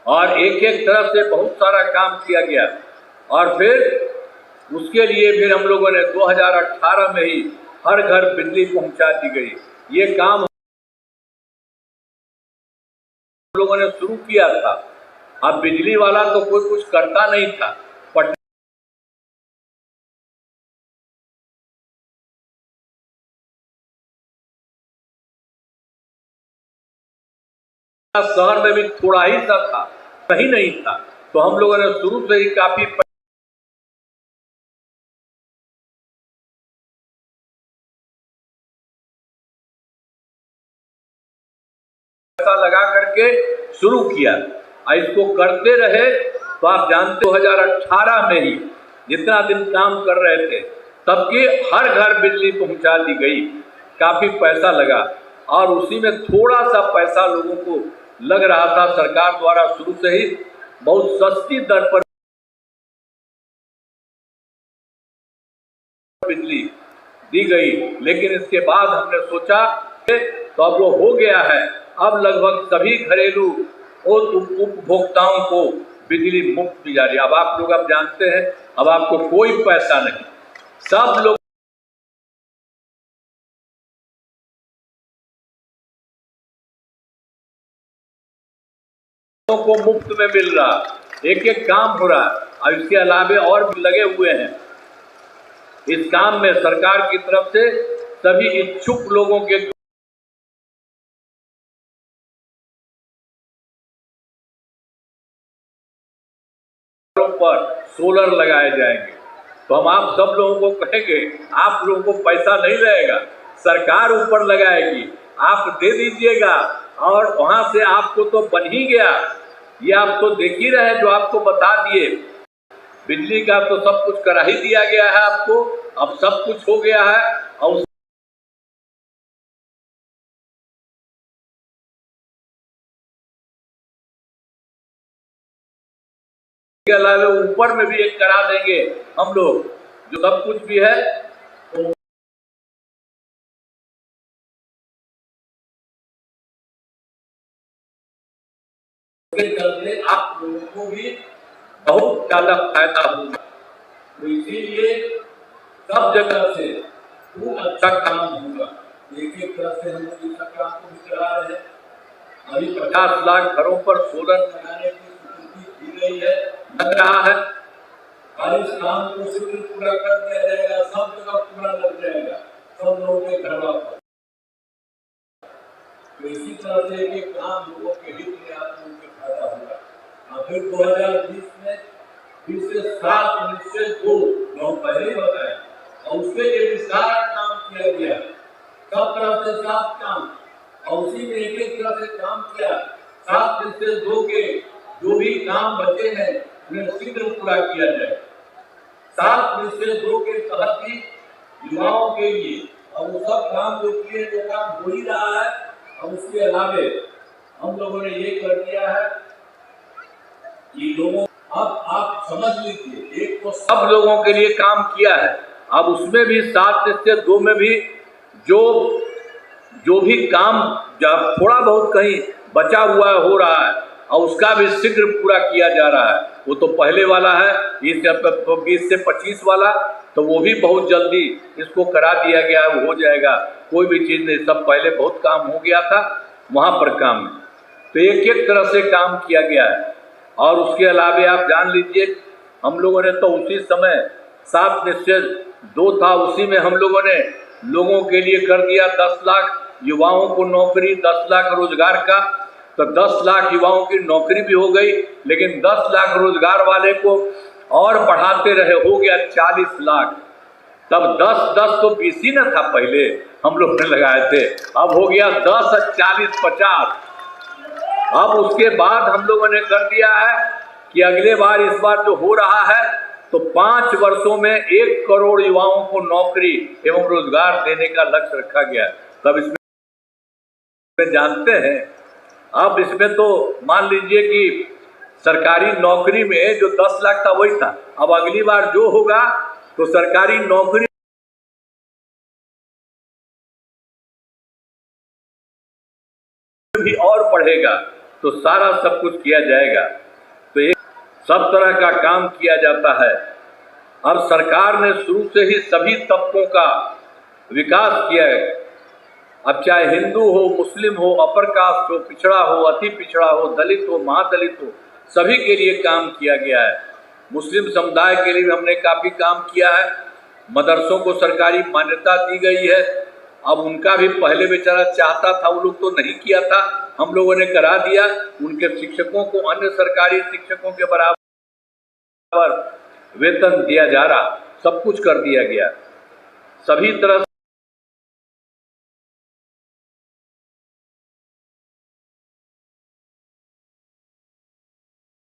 Speaker 4: और एक एक तरफ से बहुत सारा काम किया गया। और फिर उसके लिए फिर हम लोगों ने 2018 में ही हर घर बिजली पहुंचा दी गई। ये काम हम लोगों ने शुरू किया था। अब बिजली वाला तो कोई कुछ करता नहीं था। शहर में भी थोड़ा ही सा था, कहीं नहीं था, तो हम लोगों ने शुरू से ही काफी पैसा लगा करके शुरू किया और इसको करते रहे। तो आप जानते हो 2018 में ही जितना दिन काम कर रहे थे तब की हर घर बिजली पहुंचा दी गई। काफी पैसा लगा और उसी में थोड़ा सा पैसा लोगों को लग रहा था। सरकार द्वारा शुरू से ही बहुत सस्ती दर पर बिजली दी गई, लेकिन इसके बाद हमने सोचा तो अब वो हो गया है। अब लगभग सभी घरेलू उपभोक्ताओं को बिजली मुफ्त दी जा रही है। अब आप लोग अब जानते हैं, अब आपको कोई पैसा नहीं, सब लोग को मुफ्त में मिल रहा, एक एक काम हो रहा। और इसके अलावे और भी लगे हुए हैं इस काम में। सरकार की तरफ से सभी इच्छुक लोगों के पर सोलर लगाए जाएंगे। तो हम आप सब लोगों को कहेंगे, आप लोगों को पैसा नहीं रहेगा, सरकार ऊपर लगाएगी, आप दे दीजिएगा और वहां से आपको तो बन ही गया। ये आप तो देख ही रहे जो आपको बता दिए। बिजली का तो सब कुछ करा ही दिया गया है आपको, अब सब कुछ हो गया है। और के अलावा ऊपर में भी एक करा देंगे हम लोग, जो सब कुछ भी है तो चलते आप लोगों को भी बहुत ज्यादा फायदा होगा। तो इसीलिए सब जगह से खूब अच्छा काम होगा। एक एक तरह से हम लोग इस काम को भी चला रहे हैं। अभी 50 लाख घरों पर सोलर लगाने की स्वीकृति दी गई है, लग रहा है। और इस काम को शीघ्र पूरा कर दिया जाएगा, सब जगह पूरा लग जाएगा, सब लोगों के घर पर। तो इसी तरह से एक काम लोगों के हित में आप लोगों के फायदा होगा। और फिर 2020 में फिर से 7 निश्चय 2 जो पहले बताए और उसके लिए विस्तार काम किया गया। सब तरह से 7 काम और उसी में एक एक तरह से काम किया। 7 निश्चय 2 के जो भी काम बचे हैं उन्हें शीघ्र पूरा किया जाए। 7 निश्चय 2 के तहत ही युवाओं के लिए और वो सब काम जो किए वो काम हो ही रहा है। और उसके अलावे हम लोगों ने ये कर दिया है कि लोगों अब आप समझ लीजिए, एक तो सब लोगों के लिए काम किया है अब उसमें भी 7/2 में भी जो जो भी काम जब थोड़ा बहुत कहीं बचा हुआ हो रहा है और उसका भी शीघ्र पूरा किया जा रहा है। वो तो पहले वाला है 20 से 25 वाला, तो वो भी बहुत जल्दी इसको करा दिया गया है, हो जाएगा। कोई भी चीज़ नहीं, सब पहले बहुत काम हो गया था वहाँ पर काम में, तो एक एक तरह से काम किया गया है। और उसके अलावे आप जान लीजिए, हम लोगों ने तो उसी समय 7/2 था, उसी में हम लोगों ने लोगों के लिए कर दिया 10 लाख युवाओं को नौकरी, 10 लाख रोजगार का। तो 10 लाख युवाओं की नौकरी भी हो गई, लेकिन 10 लाख रोजगार वाले को और बढ़ाते रहे, हो गया 40 लाख। तब 10-10 तो 20 ही न था, पहले हम लोग ने लगाए थे, अब हो गया 10 और 40 50। अब उसके बाद हम लोगों ने कर दिया है कि अगले बार, इस बार जो हो रहा है, तो 5 वर्षों में 1 करोड़ युवाओं को नौकरी एवं रोजगार देने का लक्ष्य रखा गया। तब इसमें जानते हैं, अब इसमें तो मान लीजिए कि सरकारी नौकरी में जो 10 लाख था वही था, अब अगली बार जो होगा तो सरकारी नौकरी भी और बढ़ेगा, तो सारा सब कुछ किया जाएगा। तो एक सब तरह का काम किया जाता है। अब सरकार ने शुरू से ही सभी तबकों का विकास किया है। अब चाहे हिंदू हो, मुस्लिम हो, अपर कास्ट हो, पिछड़ा हो, अति पिछड़ा हो, दलित हो, महादलित हो, सभी के लिए काम किया गया है। मुस्लिम समुदाय के लिए भी हमने काफ़ी काम किया है। मदरसों को सरकारी मान्यता दी गई है। अब उनका भी पहले बेचारा चाहता था, वो लोग तो नहीं किया था, हम लोगों ने करा दिया। उनके शिक्षकों को अन्य सरकारी शिक्षकों के बराबर वेतन दिया जा रहा, सब कुछ कर दिया गया। सभी तरह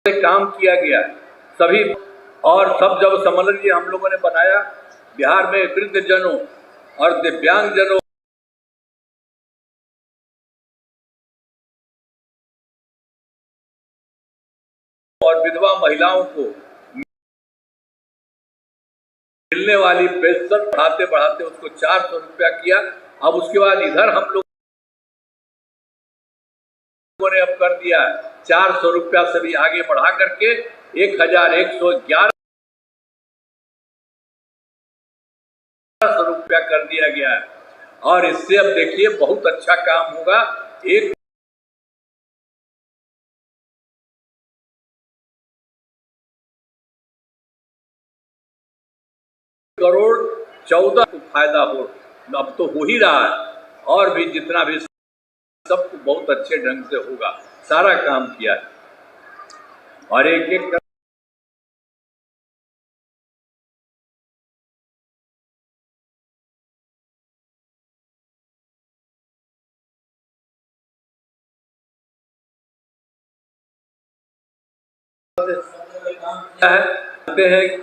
Speaker 4: से काम किया गया सभी। और सब जब समझ लीजिए हम लोगों ने बनाया, बिहार में वृद्धजनों और दिव्यांगजनों और विधवा महिलाओं को मिलने वाली पेंशन बढ़ाते बढ़ाते उसको 400 रुपया किया। अब उसके बाद इधर हम लोगों ने अब कर दिया 400 रुपया से भी आगे बढ़ा करके 1111 रुपया कर दिया गया है। और इससे अब देखिए बहुत अच्छा काम होगा। एक करोड़ 14 को फायदा हो, अब तो हो ही रहा है, और भी जितना भी सबको बहुत अच्छे ढंग से होगा। सारा काम किया है और एक एक है।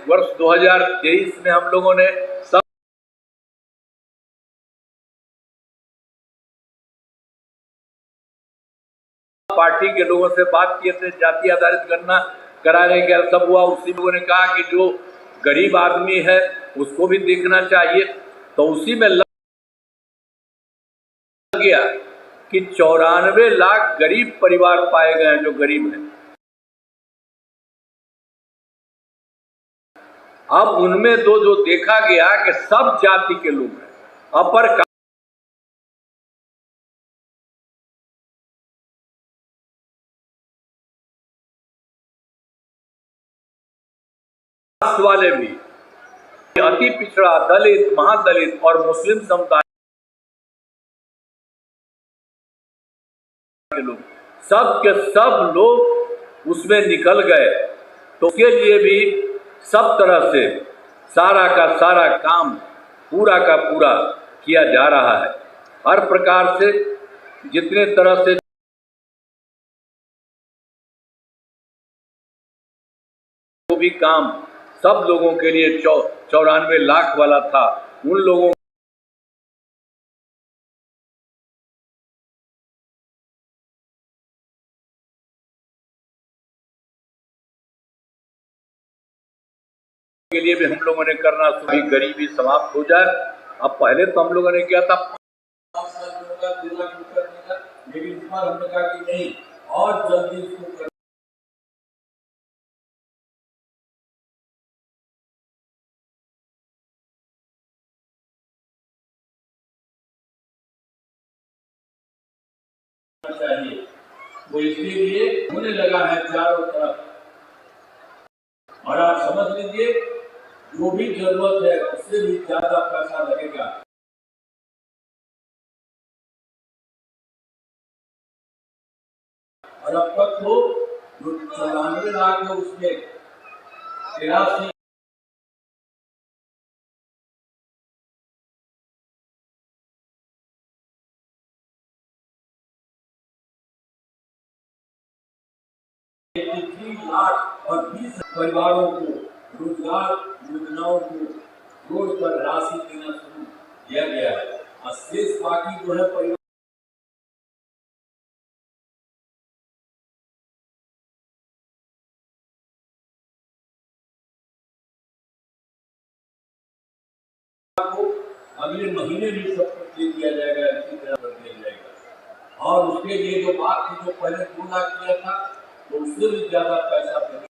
Speaker 4: वर्ष 2023 में हम लोगों ने सब पार्टी के लोगों से बात किए थे, जाति आधारित गणना कराने का सब हुआ। उसी लोगों ने कहा कि जो गरीब आदमी है उसको भी देखना चाहिए, तो उसी में लग गया कि 94 लाख गरीब परिवार पाए गए हैं जो गरीब हैं। अब उनमें जो देखा गया कि सब जाति के लोग हैं, अपर कास्ट वाले भी, अति पिछड़ा, दलित, महादलित और मुस्लिम समुदाय के लोग, सब के सब लोग उसमें निकल गए। तो उसके लिए भी सब तरह से सारा का सारा काम पूरा का पूरा किया जा रहा है। हर प्रकार से जितने तरह से जो भी काम सब लोगों के लिए 94 लाख वाला था, उन लोगों के लिए भी हम लोगों ने करना शुरू, गरीबी समाप्त हो जाए। अब पहले तो हम लोगों ने किया था 5 साल में होगा 2 लाख रुपया देगा, लेकिन इस बार हमने कहा कि नहीं, और जल्दी इसको करना चाहिए। वो इसलिए होने लगा है चारों तरफ, और आप समझ लीजिए जो भी जरूरत है उससे भी ज्यादा पैसा लगेगा। और अब तक तो जो 94 लाख है उसमें 83 लाख और 20 परिवारों को रोजगार योजनाओं को जोड़कर राशि देना शुरू किया गया है। और शेष बाकी जो है परिवार को अगले महीने भी सब कुछ दे दिया जाएगा, इसी तरह कर दिया जाएगा। और उसके लिए जो बात थी, जो पहले 2 लाख किया था, तो उससे भी ज्यादा पैसा देने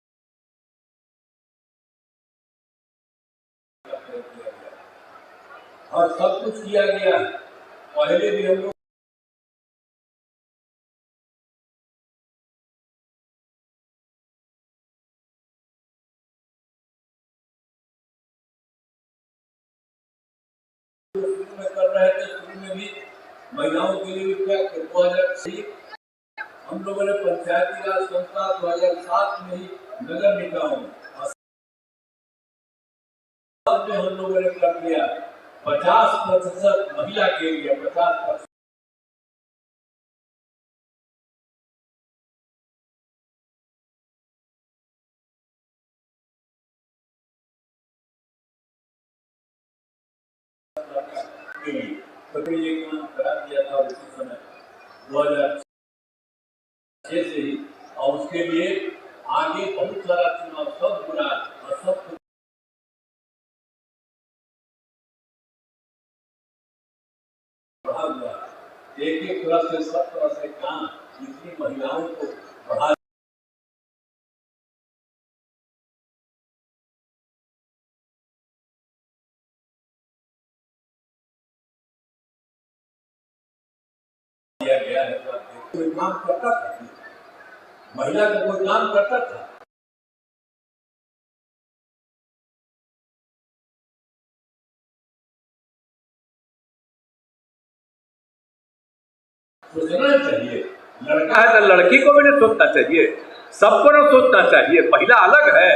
Speaker 4: और सब कुछ किया गया है। पहले भी हम लोग शुरू में कर रहे थे, शुरू में भी महिलाओं के लिए भी क्या 2006 हम लोगों ने पंचायती राज संस्था 2007 में ही नगर निकायों में हम लोगों ने कर लिया 50% महिला के लिए 50%। तो ये काम करा दिया था उसी समय 2006 से ही, और उसके लिए आगे बहुत सारा चुनाव सब बुरा और सब बढ़ा हुआ, एक तरह से सब तरह से काम इतनी महिलाओं को बढ़ा दिया गया है। कोई काम करता था, महिला का कोई काम करता था, सोचना चाहिए। लड़का है तो लड़की को भी नहीं सोचना चाहिए, सबको ना सोचना चाहिए। महिला अलग है,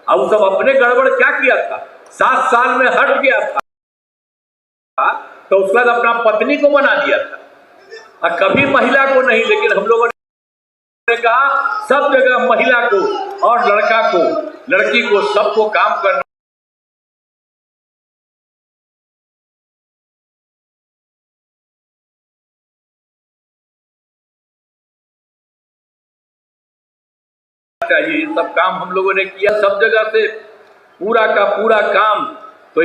Speaker 4: और सब अपने गड़बड़ क्या किया था, 7 साल में हट गया था, तो उसके बाद अपना पत्नी को बना दिया था, और कभी महिला को नहीं। लेकिन हम लोगों ने कहा सब जगह महिला को और लड़का को, लड़की को, सबको काम करना चाहिए। ये सब काम हम लोगों ने किया सब जगह से, पूरा का पूरा काम। तो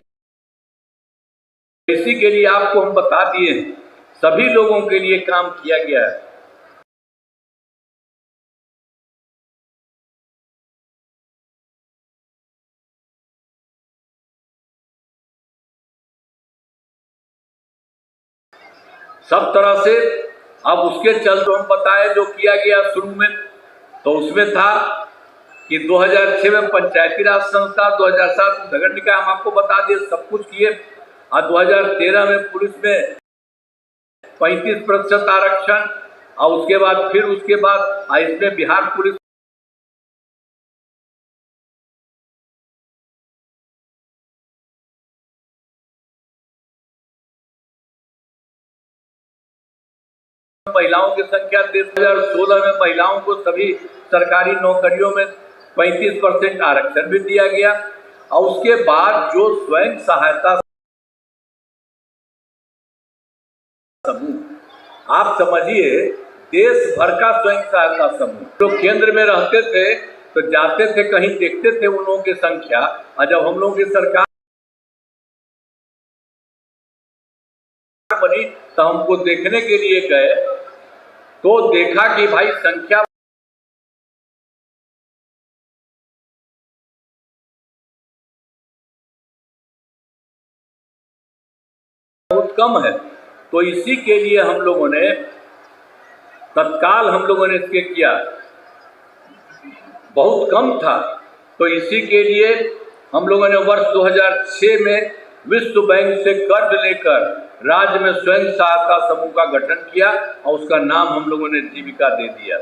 Speaker 4: इसी के लिए आपको हम बता दिए, सभी लोगों के लिए काम किया गया है। सब तरह से। अब उसके चलते हम बताए जो किया गया शुरू में, तो उसमें था कि 2006 में पंचायती राज संस्था, 2007 नगर निकाय, हम आपको बता दिए सब कुछ किए। और 2013 में पुलिस में 35% आरक्षण, और उसके बाद फिर उसके बाद इसमें बिहार पुलिस महिलाओं की संख्या 2016 में महिलाओं को सभी सरकारी नौकरियों में 35% आरक्षण भी दिया गया। और उसके बाद जो स्वयं सहायता समूह, आप समझिए देश भर का स्वयं सहायता समूह जो केंद्र में रहते थे, तो जाते थे कहीं, देखते थे उन लोगों की संख्या, और जब हम लोगों की सरकार बनी तो हमको देखने के लिए गए तो देखा कि भाई संख्या बहुत कम है। तो इसी के लिए हम लोगों ने तत्काल इसके किया, बहुत कम था, तो इसी के लिए हम लोगों ने वर्ष 2006 में विश्व बैंक से कर्ज लेकर राज्य में स्वयं सहायता समूह का गठन किया और उसका नाम हम लोगों ने जीविका दे दिया।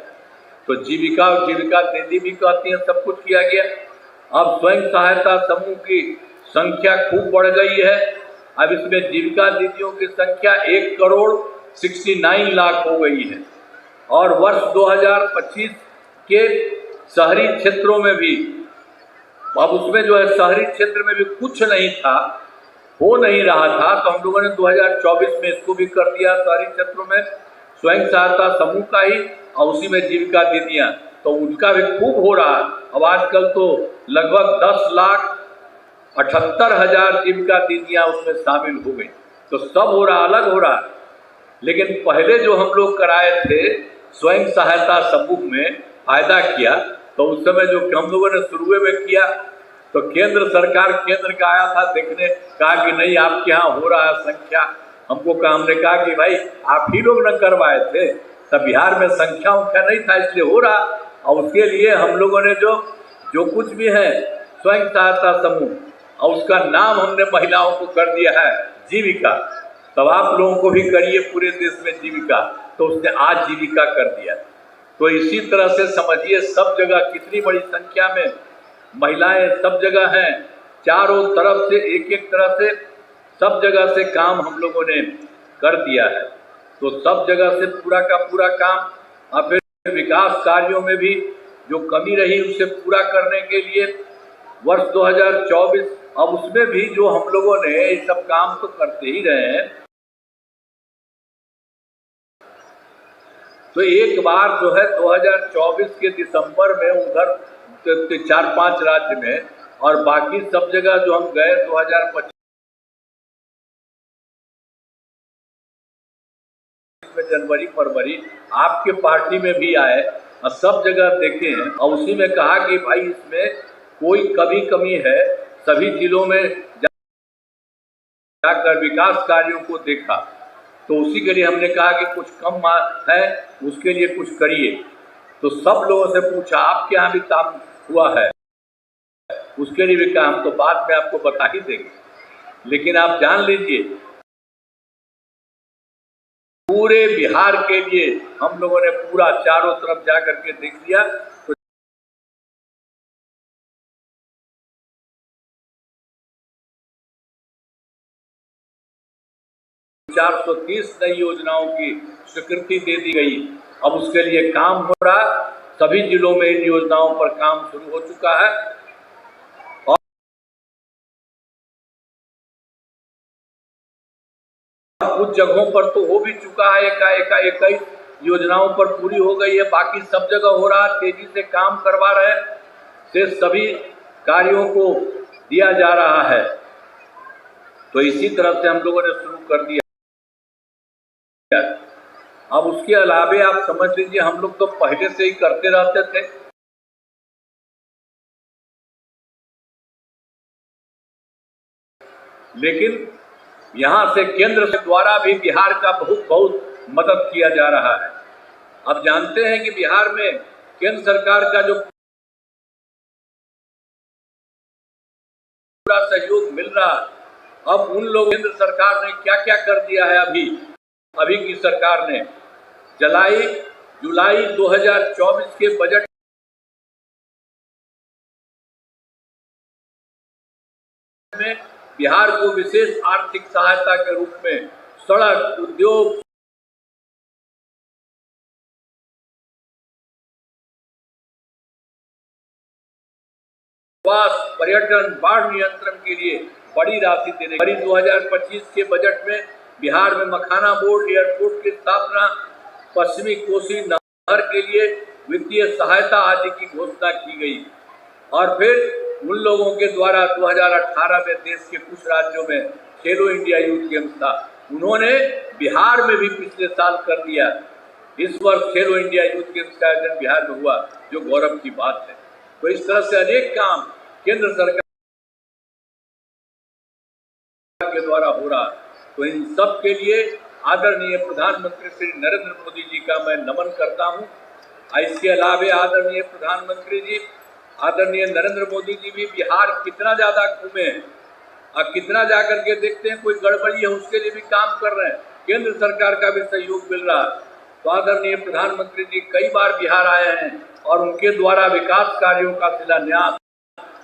Speaker 4: तो जीविका और जीविका दीदी भी कहती हैं, सब कुछ किया गया। अब स्वयं सहायता समूह की संख्या खूब बढ़ गई है। अब इसमें जीविका दीदियों की संख्या 1,69 लाख हो गई है। और वर्ष 2025 के शहरी क्षेत्रों में भी, अब उसमें जो है शहरी क्षेत्र में भी कुछ नहीं था, हो नहीं रहा था, तो हम लोगों ने 2024 में इसको भी कर दिया शहरी क्षेत्रों में स्वयं सहायता समूह का ही, और उसी में जीविका दीदियाँ, तो उनका भी खूब हो रहा है। अब आजकल तो लगभग 10,78,000 जीविका दीदियाँ उसमें शामिल हो गई। तो सब हो रहा, अलग हो रहा। लेकिन पहले जो हम लोग कराए थे स्वयं सहायता समूह में फायदा किया, तो उस समय जो हम लोगों ने शुरू में किया तो केंद्र सरकार केंद्र का आया था देखने, कहा कि नहीं आपके यहाँ हो रहा है संख्या। हमको कहा, हमने कहा कि भाई आप ही लोग न करवाए थे, तब बिहार में संख्या नहीं था इसलिए हो रहा। और उसके लिए हम लोगों ने जो कुछ भी है स्वयं सहायता समूह, और उसका नाम हमने महिलाओं को कर दिया है जीविका। तब आप लोगों को भी करिए पूरे देश में जीविका, तो उसने आज जीविका कर दिया। तो इसी तरह से समझिए सब जगह कितनी बड़ी संख्या में महिलाएं सब जगह हैं, चारों तरफ से एक तरह से सब जगह से काम हम लोगों ने कर दिया है। तो सब जगह से पूरा का पूरा काम, और फिर विकास कार्यों में भी जो कमी रही उसे पूरा करने के लिए वर्ष 2024, अब उसमें भी जो हम लोगों ने ये सब काम तो करते ही रहे हैं। तो एक बार जो है 2024 के दिसंबर में उधर 4-5 राज्य में, और बाकी सब जगह जो हम गए 2025 में जनवरी फरवरी आपके पार्टी में भी आए और सब जगह देखे हैं, और उसी में कहा कि भाई इसमें कोई कमी है। सभी जिलों में जाकर विकास कार्यों को देखा, तो उसी के लिए हमने कहा कि कुछ कम है, उसके लिए कुछ करिए। तो सब लोगों से पूछा आपके यहाँ भी काम हुआ है, उसके लिए भी कहा हम तो बाद में आपको बता ही देंगे। लेकिन आप जान लीजिए पूरे बिहार के लिए हम लोगों ने पूरा चारों तरफ जा करके देख लिया। तो 430 नई योजनाओं की स्वीकृति दे दी गई। अब उसके लिए काम हो रहा, सभी जिलों में इन योजनाओं पर काम शुरू हो चुका है। और कुछ जगहों पर तो हो भी चुका है, 21 योजनाओं पर पूरी हो गई है, बाकी सब जगह हो रहा, तेजी से काम करवा रहे हैं, से सभी कार्यों को दिया जा रहा है। तो इसी तरह से हम लोगों ने शुरू कर दिया। अब उसके अलावे आप समझ लीजिए हम लोग तो पहले से ही करते रहते थे। लेकिन यहाँ से केंद्र के द्वारा भी बिहार का बहुत मदद किया जा रहा है। अब जानते हैं कि बिहार में केंद्र सरकार का जो पूरा सहयोग मिल रहा है। अब उन लोग केंद्र सरकार ने क्या क्या कर दिया है, अभी की सरकार ने जुलाई 2024 के बजट में बिहार को विशेष आर्थिक सहायता के रूप में सड़क, उद्योग, स्वास्थ्य, पर्यटन, बाढ़ नियंत्रण के लिए बड़ी राशि देने। 2025 के बजट में बिहार में मखाना बोर्ड एयरपोर्ट की स्थापना, पश्चिमी कोसी नहर के लिए वित्तीय सहायता आदि की घोषणा की गई। और फिर उन लोगों के द्वारा 2018 में देश के कुछ राज्यों में खेलो इंडिया यूथ गेम्स था, उन्होंने बिहार में भी पिछले साल कर दिया। इस वर्ष खेलो इंडिया यूथ गेम्स का आयोजन बिहार में हुआ, जो गौरव की बात है। तो इस तरह से अनेक काम केंद्र सरकार के द्वारा हो रहा। तो इन सब के लिए आदरणीय प्रधानमंत्री श्री नरेंद्र मोदी जी का मैं नमन करता हूं। इसके अलावा आदरणीय प्रधानमंत्री जी, आदरणीय नरेंद्र मोदी जी भी बिहार कितना ज्यादा घूमे और कितना जाकर के देखते हैं कोई गड़बड़ी है उसके लिए भी काम कर रहे हैं, केंद्र सरकार का भी सहयोग मिल रहा है। तो आदरणीय प्रधानमंत्री जी कई बार बिहार आए हैं और उनके द्वारा विकास कार्यों का शिलान्यास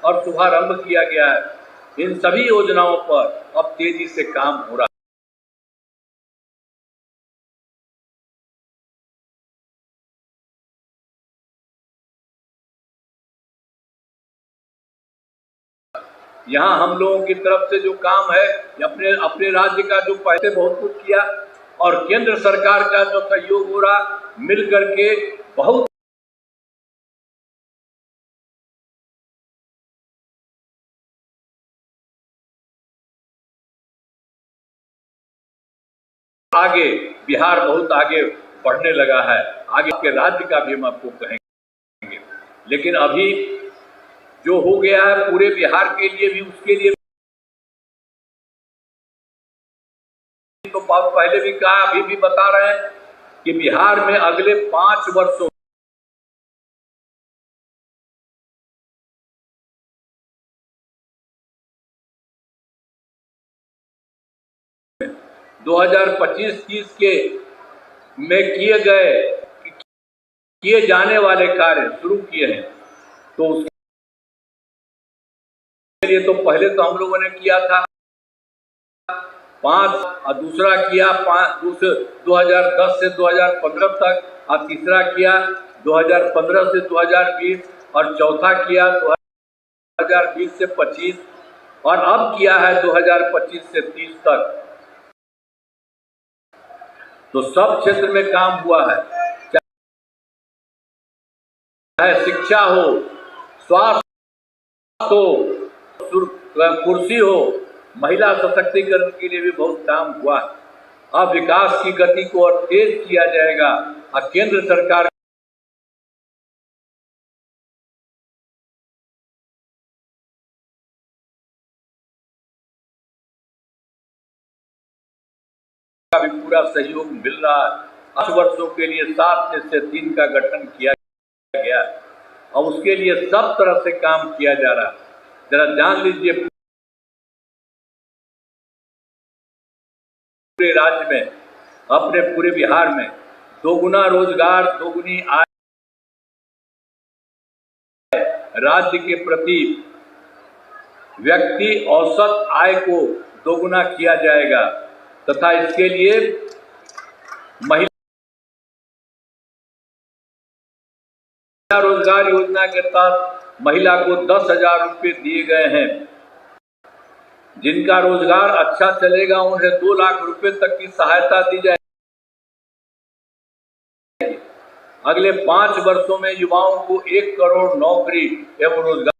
Speaker 4: और शुभारंभ किया गया है। इन सभी योजनाओं पर अब तेजी से काम हो रहा है। यहाँ हम लोगों की तरफ से जो काम है, अपने राज्य का जो पहले बहुत कुछ किया और केंद्र सरकार का जो सहयोग हो रहा, मिल करके बहुत आगे बिहार बहुत आगे बढ़ने लगा है। आगे के राज्य का भी हम आपको कहेंगे, लेकिन अभी जो हो गया है पूरे बिहार के लिए भी, उसके लिए तो पहले भी कहा, अभी भी बता रहे हैं कि बिहार में अगले 5 वर्षों 2025-30 के में किए जाने वाले कार्य शुरू किए हैं। तो उसके लिए तो पहले तो हम लोगों ने किया था 5 और दूसरा किया 2010 से 2015 तक और तीसरा किया 2015 से 2020 और चौथा किया 2020 से 25 और अब किया है 2025 से 30 तक। तो सब क्षेत्र में काम हुआ है, चाहे शिक्षा हो, स्वास्थ्य हो, कुर्सी हो, महिला सशक्तिकरण के लिए भी बहुत काम हुआ। अब विकास की गति को और तेज किया जाएगा और केंद्र सरकार का भी पूरा सहयोग मिल रहा है। 8 वर्षों के लिए 7 में से 3 का गठन किया गया और उसके लिए सब तरह से काम किया जा रहा है। जरा जान लीजिए, पूरे राज्य में, अपने पूरे बिहार में दोगुना रोजगार, दोगुनी आय राज्य के प्रति व्यक्ति औसत आय को दोगुना किया जाएगा तथा इसके लिए महिला रोजगार योजना के तहत महिला को 10,000 रुपये दिए गए हैं। जिनका रोजगार अच्छा चलेगा उन्हें 2 लाख रुपए तक की सहायता दी जाएगी। अगले 5 वर्षों में युवाओं को 1 करोड़ नौकरी एवं रोजगार